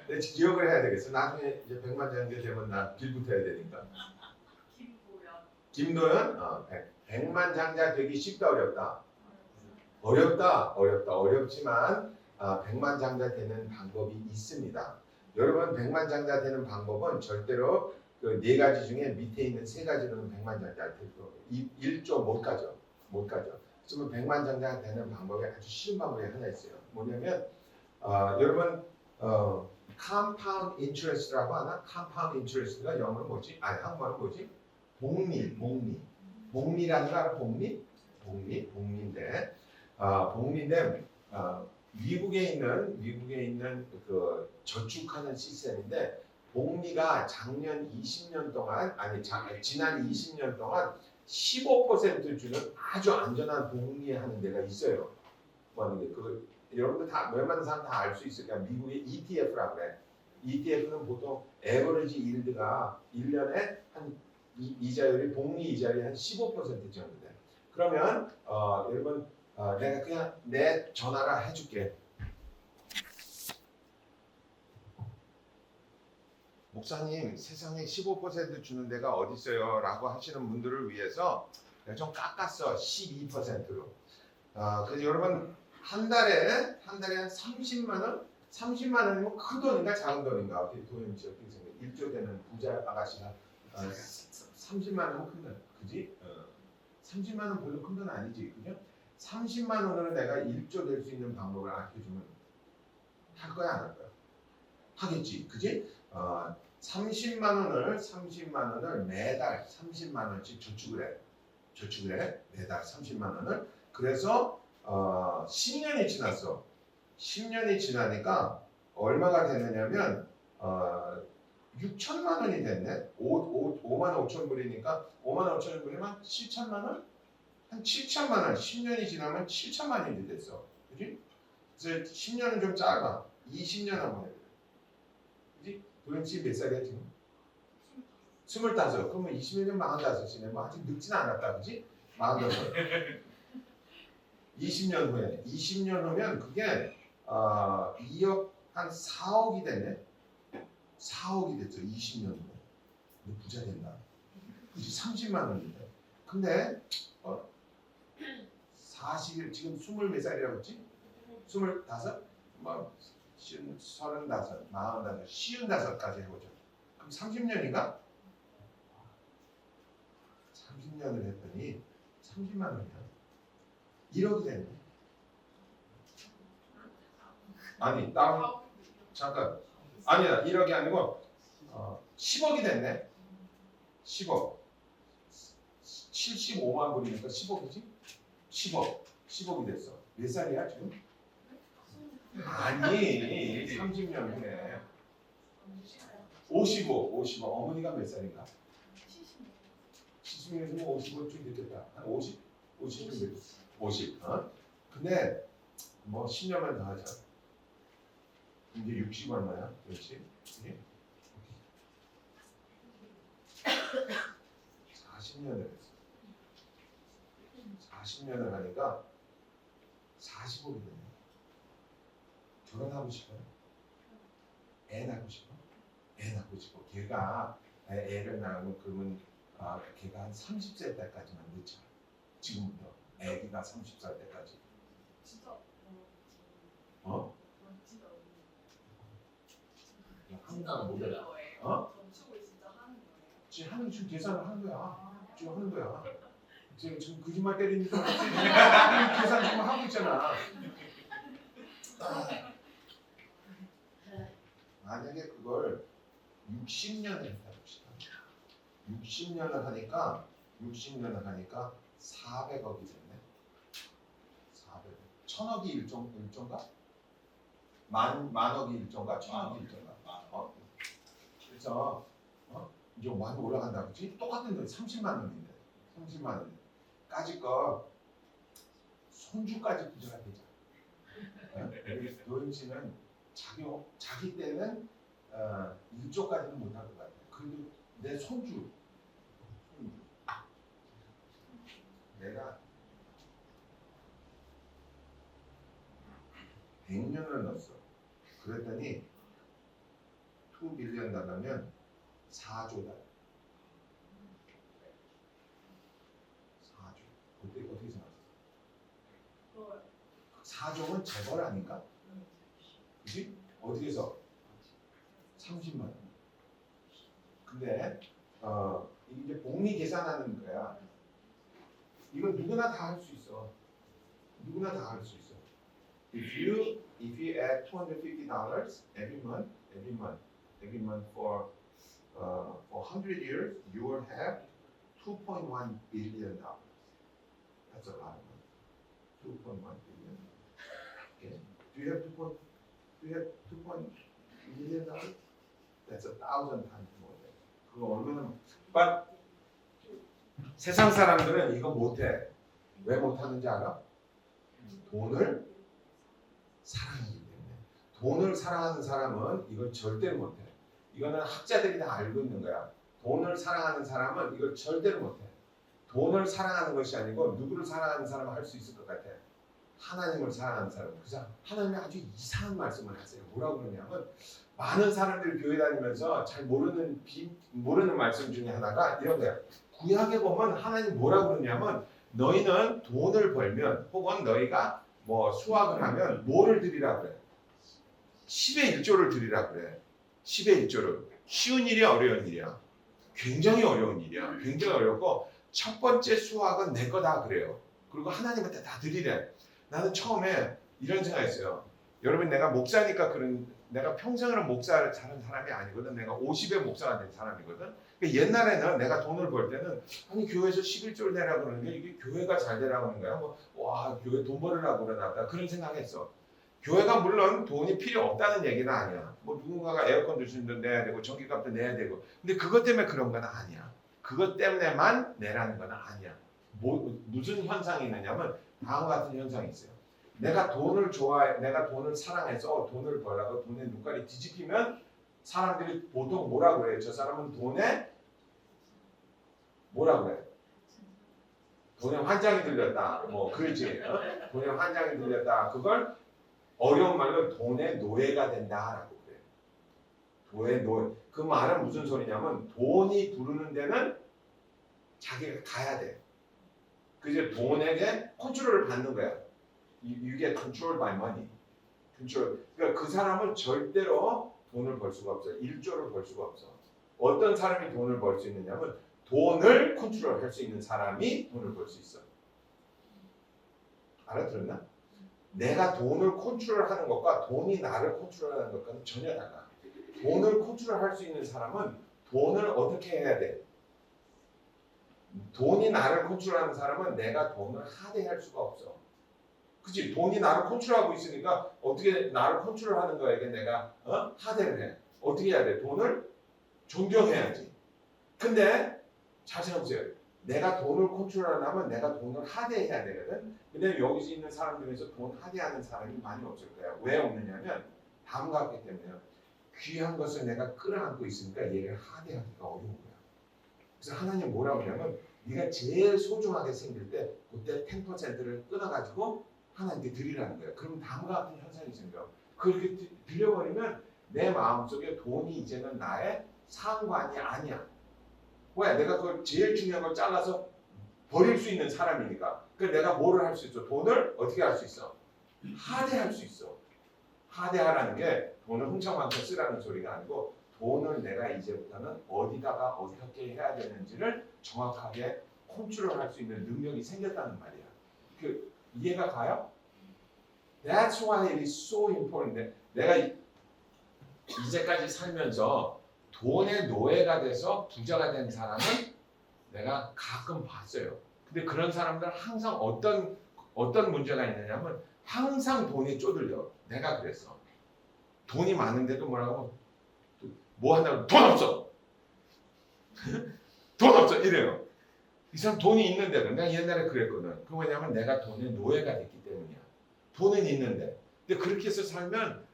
내 기억을 해야 되겠어. 나중에 이제 백만장자 되면 나 길부터 해야 되니까. 김도연? 백만장자 되기 쉽다 어렵다? 어렵지만 백만장자 되는 방법이 있습니다. 여러분 백만장자 되는 방법은 절대로 그 네 가지 중에 밑에 있는 세 가지로는 백만장자 될 거예요. 1조 못 가죠. 못 가죠. 그러면 백만장자 되는 방법이 아주 쉬운 방법이 하나 있어요. 뭐냐면 여러분 compound interest라고 하나? compound interest가 영어로 뭐지? 아니 한국말로 뭐지? 복리라는 거 알아? 복리인데 복리인데 미국에 있는 그 저축하는 시스템인데 복리가 작년 20년 동안 지난 20년 동안 15% 주는 아주 안전한 복리하는 데가 있어요. 뭐 하는 게 그 여러분들 다 웬만한 사람 다 알 수 있으니까 미국의 ETF라고 그래. ETF는 보통 에버리지 일드가 1년에 한 이자율이 복리 이자율이 한 15% 정도 돼. 그러면 여러분 내가 그냥 내 전화라 해줄게. 목사님 세상에 15% 주는 데가 어디 있어요? 라고 하시는 분들을 위해서 내가 좀 깎았어. 12%로. 그래서 여러분 한 달에 한 30만 원? 30만 원이면 큰 돈인가 작은 돈인가? 어떻게 도현이 씨 어떻게 생각해? 1조 되는 부자 아가씨가 30만 원은 큰 돈, 그지? 30만 원 별로 큰 돈 아니지, 그죠? 30만 원으로 내가 1조 될 수 있는 방법을 알려주면 할 거야 안 할 거야? 하겠지, 그지? 30만 원을 매달 30만 원씩 저축을 해 매달 30만 원을. 그래서 10년이 지났어. 10년이 지나니까 얼마가 되느냐면 6천만 원이 됐네. 5만 5천 불이니까 5만 5천 불이면 7천만 원? 한 7천만 원. 10년이 지나면 7천만 원이 됐어. 그지? 그래서 10년은 좀 짧아. 20년 한번 해보자. 그지? 도현 씨 몇 살이야 지금? 25. 그러면 20년이면 45이네. 뭐 아직 늙진 않았다. 그지? 45. 20년 후에. 20년 후면 그게 2억 한 4억이 됐네. 4억이 됐죠. 20년 후에. 너 부자 된다. 그지? 30만 원인데. 근데 40일 지금 20 몇 살이라고 했지? 25? 뭐 35, 45, 55까지 해보죠. 그럼 30년인가? 30년을 했더니 30만 원이야. 1억이 됐네. 아니, 잠깐. 아니야, 1억이 아니고 10억이 됐네. 10억. 75만 불이니까 10억이지? 10억이 됐어. 몇 살이야 지금? 아니, 30년 후에 55. 어머니가 몇 살인가? 70년이면 55쯤 됐겠다. 한 50? 50쯤 됐겠다. 50. 근데 뭐 10년만 더 하자. 이제 60 얼마야? 그렇지? 예? 40년을 했어. 40년을 하니까 40억이 되네. 결혼하고 싶어요? 애 낳고 싶어? 애 낳고 싶어. 걔가 애를 낳으면 그러면 걔가 한 30살 때까지만 늦자. 지금부터 애기가 30살 때까지.
진짜 진짜
한국말 못해.
거예요? 전축을 진짜 하는 거예요?
지금 하는 지금 계산을 하는 거야. 지금 하는 거야. 지금 거짓말 때리는 줄 알았지? 계산 지금 하고 있잖아. 만약에 그걸 60년을 했다 봅시다. 60년을 하니까 400억이 됐네. 400억. 1000억이 일종가? 만억이 일종가? 1000억이 일종가? 그래서 이제 많이 올라간다, 그렇지? 똑같은 돈 30만 원인데, 30만 원. 까짓 거 손주까지 부자가 되자. 노인 씨는 자기 때는 1조까지는 못할 것 같아. 그래도 내 손주. 내가 100년을 넣었어. 그랬더니 2 빌리언 나가면 4조다. 4조. 어떻게 생각했어? 4조는 재벌 아닌가? 그치? 어디에서? 30만 원. 근데 이게 이제 복리 계산하는 거야. 이건 누구나 다 할 수 있어. 누구나 다 할 수 있어. If you add $250 every month for 100 years, you will have 2.1 billion dollars. That's a lot of money. 2.1 billion. Okay. Do you have 2.1 million dollars? That's 1,000 times more. 그거 얼마나? But 세상 사람들은 이거 못해. 왜 못하는지 알아? 돈을 사랑하기 때문에. 돈을 사랑하는 사람은 이걸 절대로 못해. 이거는 학자들이 다 알고 있는 거야. 돈을 사랑하는 사람은 이걸 절대로 못해. 돈을 사랑하는 것이 아니고 누구를 사랑하는 사람은 할 수 있을 것 같아. 하나님을 사랑하는 사람. 그래서 하나님이 아주 이상한 말씀을 하세요. 뭐라고 그러냐면 많은 사람들이 교회 다니면서 잘 모르는 말씀 중에 하나가 이런 거야. 구약에 보면 하나님 뭐라고 그러냐면 너희는 돈을 벌면 혹은 너희가 뭐 수확을 하면 뭐를 드리라 그래? 10의 1조를 드리라 그래. 10의 1조를. 쉬운 일이야 어려운 일이야? 굉장히 어려운 일이야. 굉장히 어렵고 첫 번째 수확은 내 거다 그래요. 그리고 하나님한테 다 드리래. 나는 처음에 이런 생각했어요. 여러분 내가 목사니까 내가 평생을 목사를 잘한 사람이 아니거든. 내가 50의 목사가 된 사람이거든. 그러니까 옛날에는 내가 돈을 벌 때는 아니 교회에서 11조를 내라고 그러는 게 이게 교회가 잘 되라고 하는 거야. 와 교회 돈 벌으라고 그러나 보다. 그런 생각했어. 교회가 물론 돈이 필요 없다는 얘기는 아니야. 뭐 누군가가 에어컨도 주는데 내야 되고 전기값도 내야 되고. 근데 그것 때문에 그런 건 아니야. 그것 때문에만 내라는 건 아니야. 무슨 현상이 있느냐면 다음과 같은 현상이 있어요. 내가 돈을 좋아해, 내가 돈을 사랑해서 돈을 벌라고 돈에 눈깔이 뒤집히면 사람들이 보통 뭐라고 그래요? 저 사람은 돈에 뭐라고 그래? 돈에 환장이 들렸다. 뭐 그렇지. 돈에 환장이 들렸다. 그걸 어려운 말로 돈의 노예가 된다라고 그래요. 돈의 노예. 그 말은 무슨 소리냐면 돈이 부르는 데는 자기가 가야 돼. 그래서 돈에게 컨트롤을 받는 거야. You get controlled by money. 그러니까 그 사람은 절대로 돈을 벌 수가 없어요. 1조를 벌 수가 없어. 어떤 사람이 돈을 벌 수 있느냐면 돈을 컨트롤할 수 있는 사람이 돈을 벌 수 있어. 알아들었나? 내가 돈을 컨트롤하는 것과 돈이 나를 컨트롤하는 것과는 전혀 달라. 돈을 컨트롤할 수 있는 사람은 돈을 어떻게 해야 돼? 돈이 나를 컨트롤하는 사람은 내가 돈을 하대할 수가 없어. 그치? 돈이 나를 컨트롤하고 있으니까 어떻게 나를 컨트롤하는 거에게 내가 하대를 해. 어떻게 해야 돼? 돈을 존경해야지. 근데 잘 생각해보세요. 내가 돈을 컨트롤하려면 내가 돈을 하대해야 되거든. 근데 여기서 있는 사람 중에서 돈 하대하는 사람이 많이 없을 거야. 왜 없느냐면 다음과 같기 때문에요. 귀한 것을 내가 끌어안고 있으니까 얘를 하대하기가 어려운 거야. 그래서 하나님 뭐라고 하냐면 네가 제일 소중하게 생길 때 그때 10%를 끊어가지고 하나님께 드리라는 거예요. 그럼 다음과 같은 현상이 생겨. 그렇게 빌려버리면 내 마음속에 돈이 이제는 나의 상관이 아니야. 왜? 내가 그걸 제일 중요한 걸 잘라서 버릴 수 있는 사람이니까. 그러니까 내가 뭐를 할 수 있어? 돈을 어떻게 할 수 있어? 하대할 수 있어. 하대하라는 게 돈을 흥청망청 쓰라는 소리가 아니고 돈을 내가 이제부터는 어디다가 어떻게 해야 되는지를 정확하게 컨트롤할 수 있는 능력이 생겼다는 말이야. 이해가 가요? That's why it is so important. 내가 이제까지 살면서 돈의 노예가 돼서 부자가 된 사람은 내가 가끔 봤어요. 근데 그런 사람들은 항상 어떤 문제가 있느냐면 항상 돈에 쪼들려. 내가 그랬어. 돈이 많은데도 뭐라고 뭐 한다고 돈 없어. 돈 없어 이래요. 이 사람 돈이 있는데도 내가 옛날에 그랬거든. 그 뭐냐면 내가 돈의 노예가 됐기 때문이야. 돈은 있는데. 근데 그렇게 해서 살면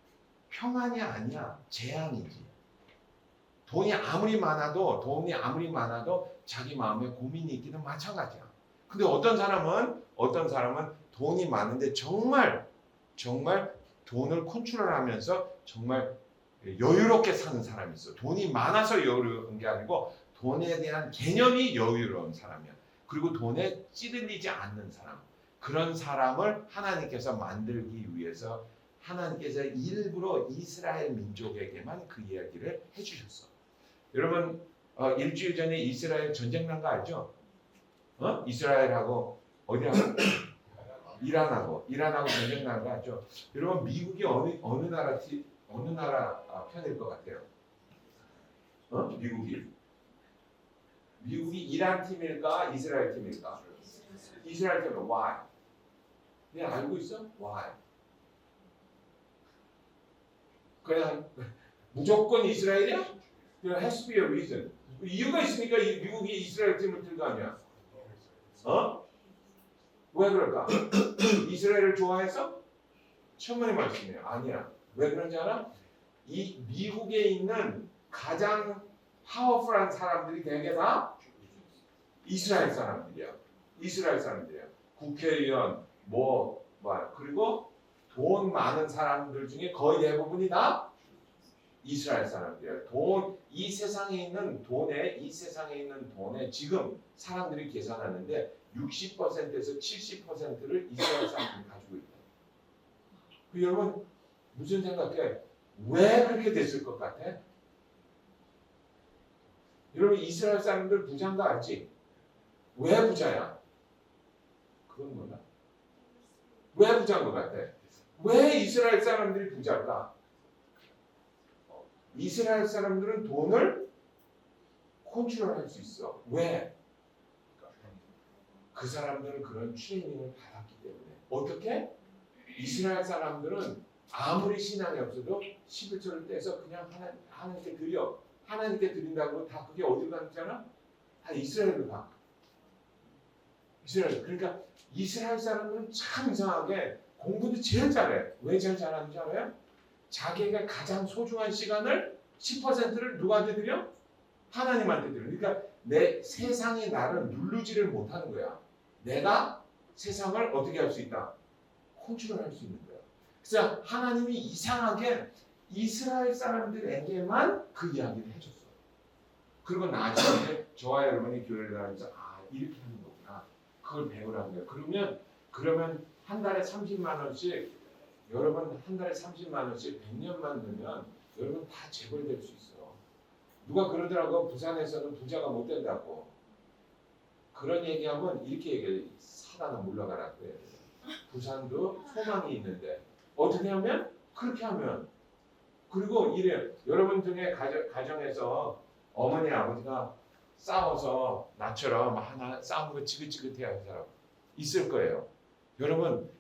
평안이 아니야. 재앙이지. 돈이 아무리 많아도 자기 마음에 고민이 있기는 마찬가지야. 근데 어떤 사람은 돈이 많은데 정말 돈을 컨트롤하면서 정말 여유롭게 사는 사람이 있어. 돈이 많아서 여유로운 게 아니고 돈에 대한 개념이 여유로운 사람이야. 그리고 돈에 찌들리지 않는 사람. 그런 사람을 하나님께서 만들기 위해서 하나님께서 일부러 이스라엘 민족에게만 그 이야기를 해주셨어. 여러분 일주일 전에 이스라엘 전쟁 난 거 알죠? 이스라엘하고 어디하고 이란하고 전쟁 난 거 알죠? 여러분 미국이 어느 나라 편일 것 같아요? 미국이 이란 팀일까 이스라엘 팀일까? 이스라엘 팀은 why? 네 알고 있어? why? 그냥 무조건 이스라엘이야? There has to be a reason. 이유가 있으니까 미국이 이스라엘 팀을 틀 거 아니야? 왜 그럴까? 이스라엘을 좋아해서? 천만의 말씀이에요. 아니야. 왜 그런지 알아? 이 미국에 있는 가장 파워풀한 사람들이 대개 다 이스라엘 사람들이야. 국회의원, 그리고 돈 많은 사람들 중에 거의 대부분이 다 이스라엘 사람들이야. 이 세상에 있는 돈에 지금 사람들이 계산하는데 60%에서 70%를 이스라엘 사람들이 가지고 있다. 여러분 무슨 생각해? 왜 그렇게 됐을 것 같아? 여러분 이스라엘 사람들 부자인 거 알지? 왜 부자야? 그건 몰라. 왜 부자인 것 같아? 왜 이스라엘 사람들이 부자일까? 이스라엘 사람들은 돈을 컨트롤할 수 있어. 왜? 그 사람들은 그런 트레이닝을 받았기 때문에. 어떻게? 이스라엘 사람들은 아무리 신앙이 없어도 11조를 떼서 그냥 하나님께 드려. 하나님께 드린다고 다 그게 어디로 가잖아? 다 이스라엘로 가. 그러니까 이스라엘 사람들은 참 이상하게 공부도 제일 잘해. 왜 제일 잘하는지 알아요? 자기가 가장 소중한 시간을 10%를 누구한테 드려? 하나님한테 드려. 그러니까 내 세상이 나를 누르지를 못하는 거야. 내가 세상을 어떻게 할 수 있다? 컨트롤할 수 있는 거야. 그래서 하나님이 이상하게 이스라엘 사람들에게만 그 이야기를 해줬어. 그리고 나중에 저와 여러분이 교회를 다니면서 이렇게 하는 거구나. 그걸 배우라는 거예요. 그러면 한 달에 30만 원씩 여러분 한 달에 30만 원씩 100년만 넣으면 여러분 다 재벌될 수 있어. 누가 그러더라고. 부산에서는 부자가 못 된다고. 그런 얘기하면 이렇게 얘기해. 사단아 물러가라고 해야 돼. 부산도 소망이 있는데 어떻게 하면? 그렇게 하면. 그리고 이래. 여러분 중에 가정에서 어머니 아버지가 싸워서 나처럼 하나 싸운 거 지긋지긋해 하는 사람 있을 거예요. 여러분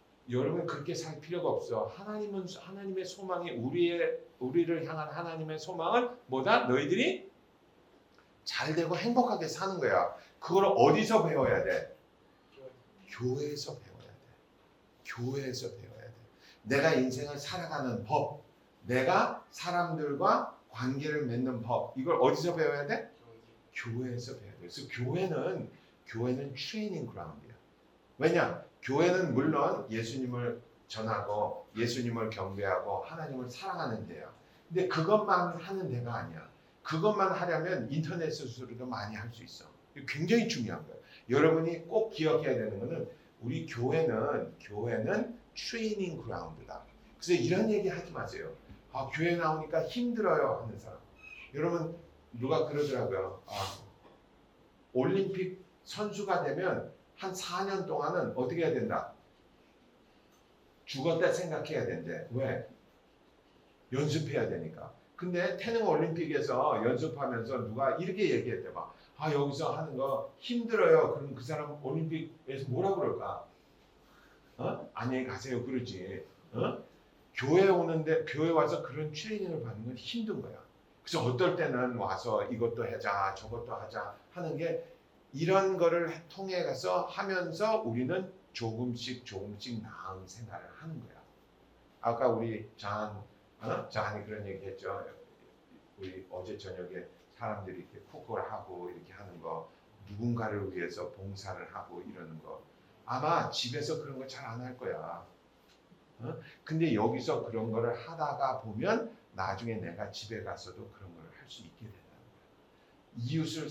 그렇게 살 필요가 없어. 하나님의 소망이 우리를 향한 하나님의 소망은 뭐다? 너희들이 잘 되고 행복하게 사는 거야. 그걸 어디서 배워야 돼? 교회에서 배워야 돼. 내가 인생을 살아가는 법, 내가 사람들과 관계를 맺는 법, 이걸 어디서 배워야 돼? 교회에서 배워야 돼. 그래서 교회는 트레이닝 그라운드야. 왜냐? 교회는 물론 예수님을 전하고 예수님을 경배하고 하나님을 사랑하는 데야. 근데 그것만 하는 데가 아니야. 그것만 하려면 인터넷으로도 많이 할 수 있어. 굉장히 중요한 거예요. 여러분이 꼭 기억해야 되는 거는 우리 교회는 트레이닝 그라운드다. 그래서 이런 얘기 하지 마세요. 교회 나오니까 힘들어요 하는 사람. 여러분 누가 그러더라고요. 올림픽 선수가 되면 한 4년 동안은 어떻게 해야 된다? 죽었다 생각해야 된대. 왜? 연습해야 되니까. 근데 태릉 올림픽에서 연습하면서 누가 이렇게 얘기했대. 여기서 하는 거 힘들어요. 그럼 그 사람 올림픽에서 뭐라 그럴까? 안녕히 가세요. 그러지. 교회 와서 그런 트레이닝을 받는 건 힘든 거야. 그래서 어떨 때는 와서 이것도 하자, 저것도 하자 하는 게 이런 거를 통해 가서 하면서 우리는 조금씩 나은 생활을 하는 거야. 아까 우리 잔이 그런 얘기 했죠. 우리 어제 저녁에 사람들이 이렇게 푸걸 하고 이렇게 하는 거, 누군가를 위해서 봉사를 하고 이러는 거. 아마 집에서 그런 거 잘 안 할 거야. 근데 여기서 그런 거를 하다가 보면 나중에 내가 집에 가서도 그런 걸 할 수 있게 된다는 거야. 이웃을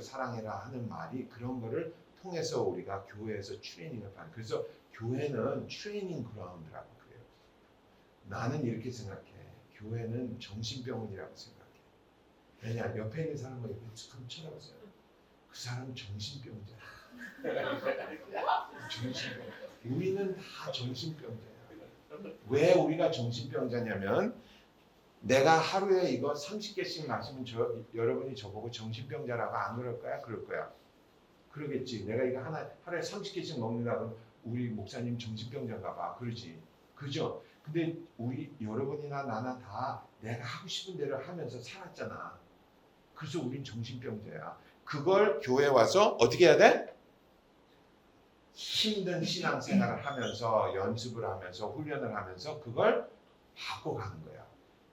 사랑해라 하는 말이 그런 거를 통해서 우리가 교회에서 트레이닝을 받는. 그래서 교회는 트레이닝 그라운드라고 그래요. 나는 이렇게 생각해. 교회는 정신병원이라고 생각해. 왜냐? 옆에 있는 사람을 이렇게 참 쳐다보세요. 그 사람 정신병자야. 정신병. 우리는 다 정신병자야. 왜 우리가 정신병자냐면 내가 하루에 이거 30개씩 마시면 여러분이 저보고 정신병자라고 안 그럴 거야? 그럴 거야. 그러겠지. 내가 이거 하루에 30개씩 먹는다 그러면 우리 목사님 정신병자인가 봐. 그러지. 그죠? 근데 여러분이나 나나 다 내가 하고 싶은 대로 하면서 살았잖아. 그래서 우린 정신병자야. 그걸 교회 와서 어떻게 해야 돼? 힘든 신앙생활을 하면서 연습을 하면서 훈련을 하면서 그걸 바꿔가는 거야.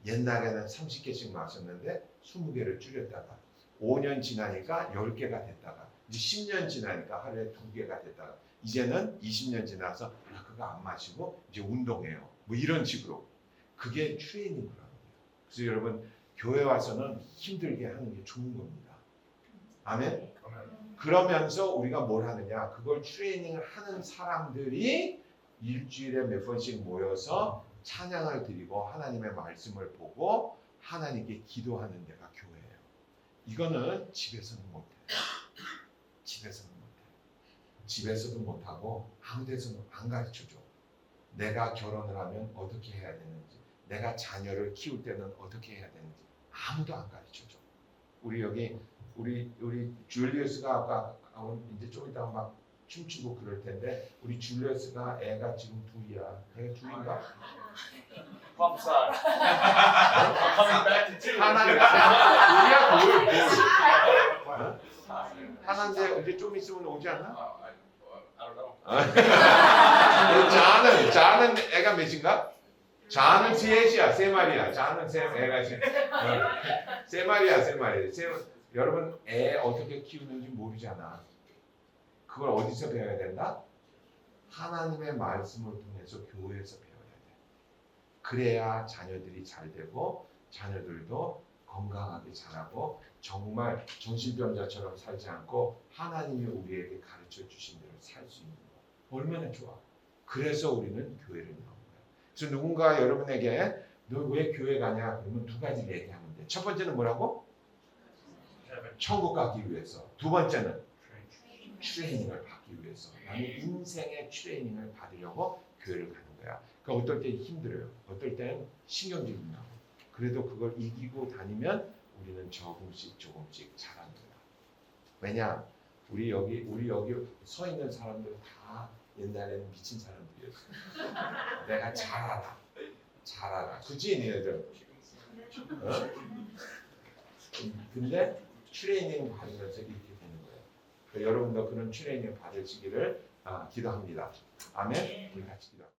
옛날에는 30개씩 마셨는데 20개를 줄였다가 5년 지나니까 10개가 됐다가 이제 10년 지나니까 하루에 2개가 됐다가 이제는 20년 지나서 그거 안 마시고 이제 운동해요. 뭐 이런 식으로. 그게 트레이닝이라는 거예요. 그래서 여러분 교회 와서는 힘들게 하는 게 좋은 겁니다. 아멘? 그러면서 우리가 뭘 하느냐? 그걸 트레이닝을 하는 사람들이 일주일에 몇 번씩 모여서 찬양을 드리고 하나님의 말씀을 보고 하나님께 기도하는 데가 교회예요. 이거는 집에서는 못해. 집에서는 못해. 집에서도 못하고 아무 데서는 안 가르쳐줘. 내가 결혼을 하면 어떻게 해야 되는지, 내가 자녀를 키울 때는 어떻게 해야 되는지 아무도 안 가르쳐줘. 우리 줄리어스가 아까 이제 좀 이따 막 춤추고 그럴 텐데 우리 줄리어스가 애가 지금 2이야. 애가 2인가?
Pump side. I'm coming back to two.
하나가 우리야 뭘? 하나인데 이제 좀 있으면 오지 않나?
I don't know.
자는 애가 몇인가? 자는 셋이야, 3마리야. 자는 애가 세 마리야. 여러분 애 어떻게 키우는지 모르잖아. 그걸 어디서 배워야 된다? 하나님의 말씀을 통해서 교회에서 배워야 돼. 그래야 자녀들이 잘 되고 자녀들도 건강하게 자라고 정말 정신병자처럼 살지 않고 하나님이 우리에게 가르쳐 주신 대로 살 수 있는 거. 얼마나 좋아. 그래서 우리는 교회를 나온 거야. 그래서 누군가 여러분에게 너 왜 교회 가냐? 그러면 2가지 얘기하면 돼. 첫 번째는 뭐라고? 천국 가기 위해서. 2번째는 트레이닝을 받기 위해서. 나는 인생의 트레이닝을 받으려고 교회를 가는 거야. 그러니까 어떨 때 힘들어요. 어떨 때는 신경질이 나고. 그래도 그걸 이기고 다니면 우리는 조금씩 잘하는 거야. 왜냐? 우리 여기 서 있는 사람들 다 옛날에는 미친 사람들이었어. 내가 잘 알아. 그치 니네들? 어? 근데 트레이닝 받으면서 이렇게 되는 거예요. 그러니까 여러분도 그런 트레이닝 받으시기를 기도합니다. 아멘. 우리 같이 기도.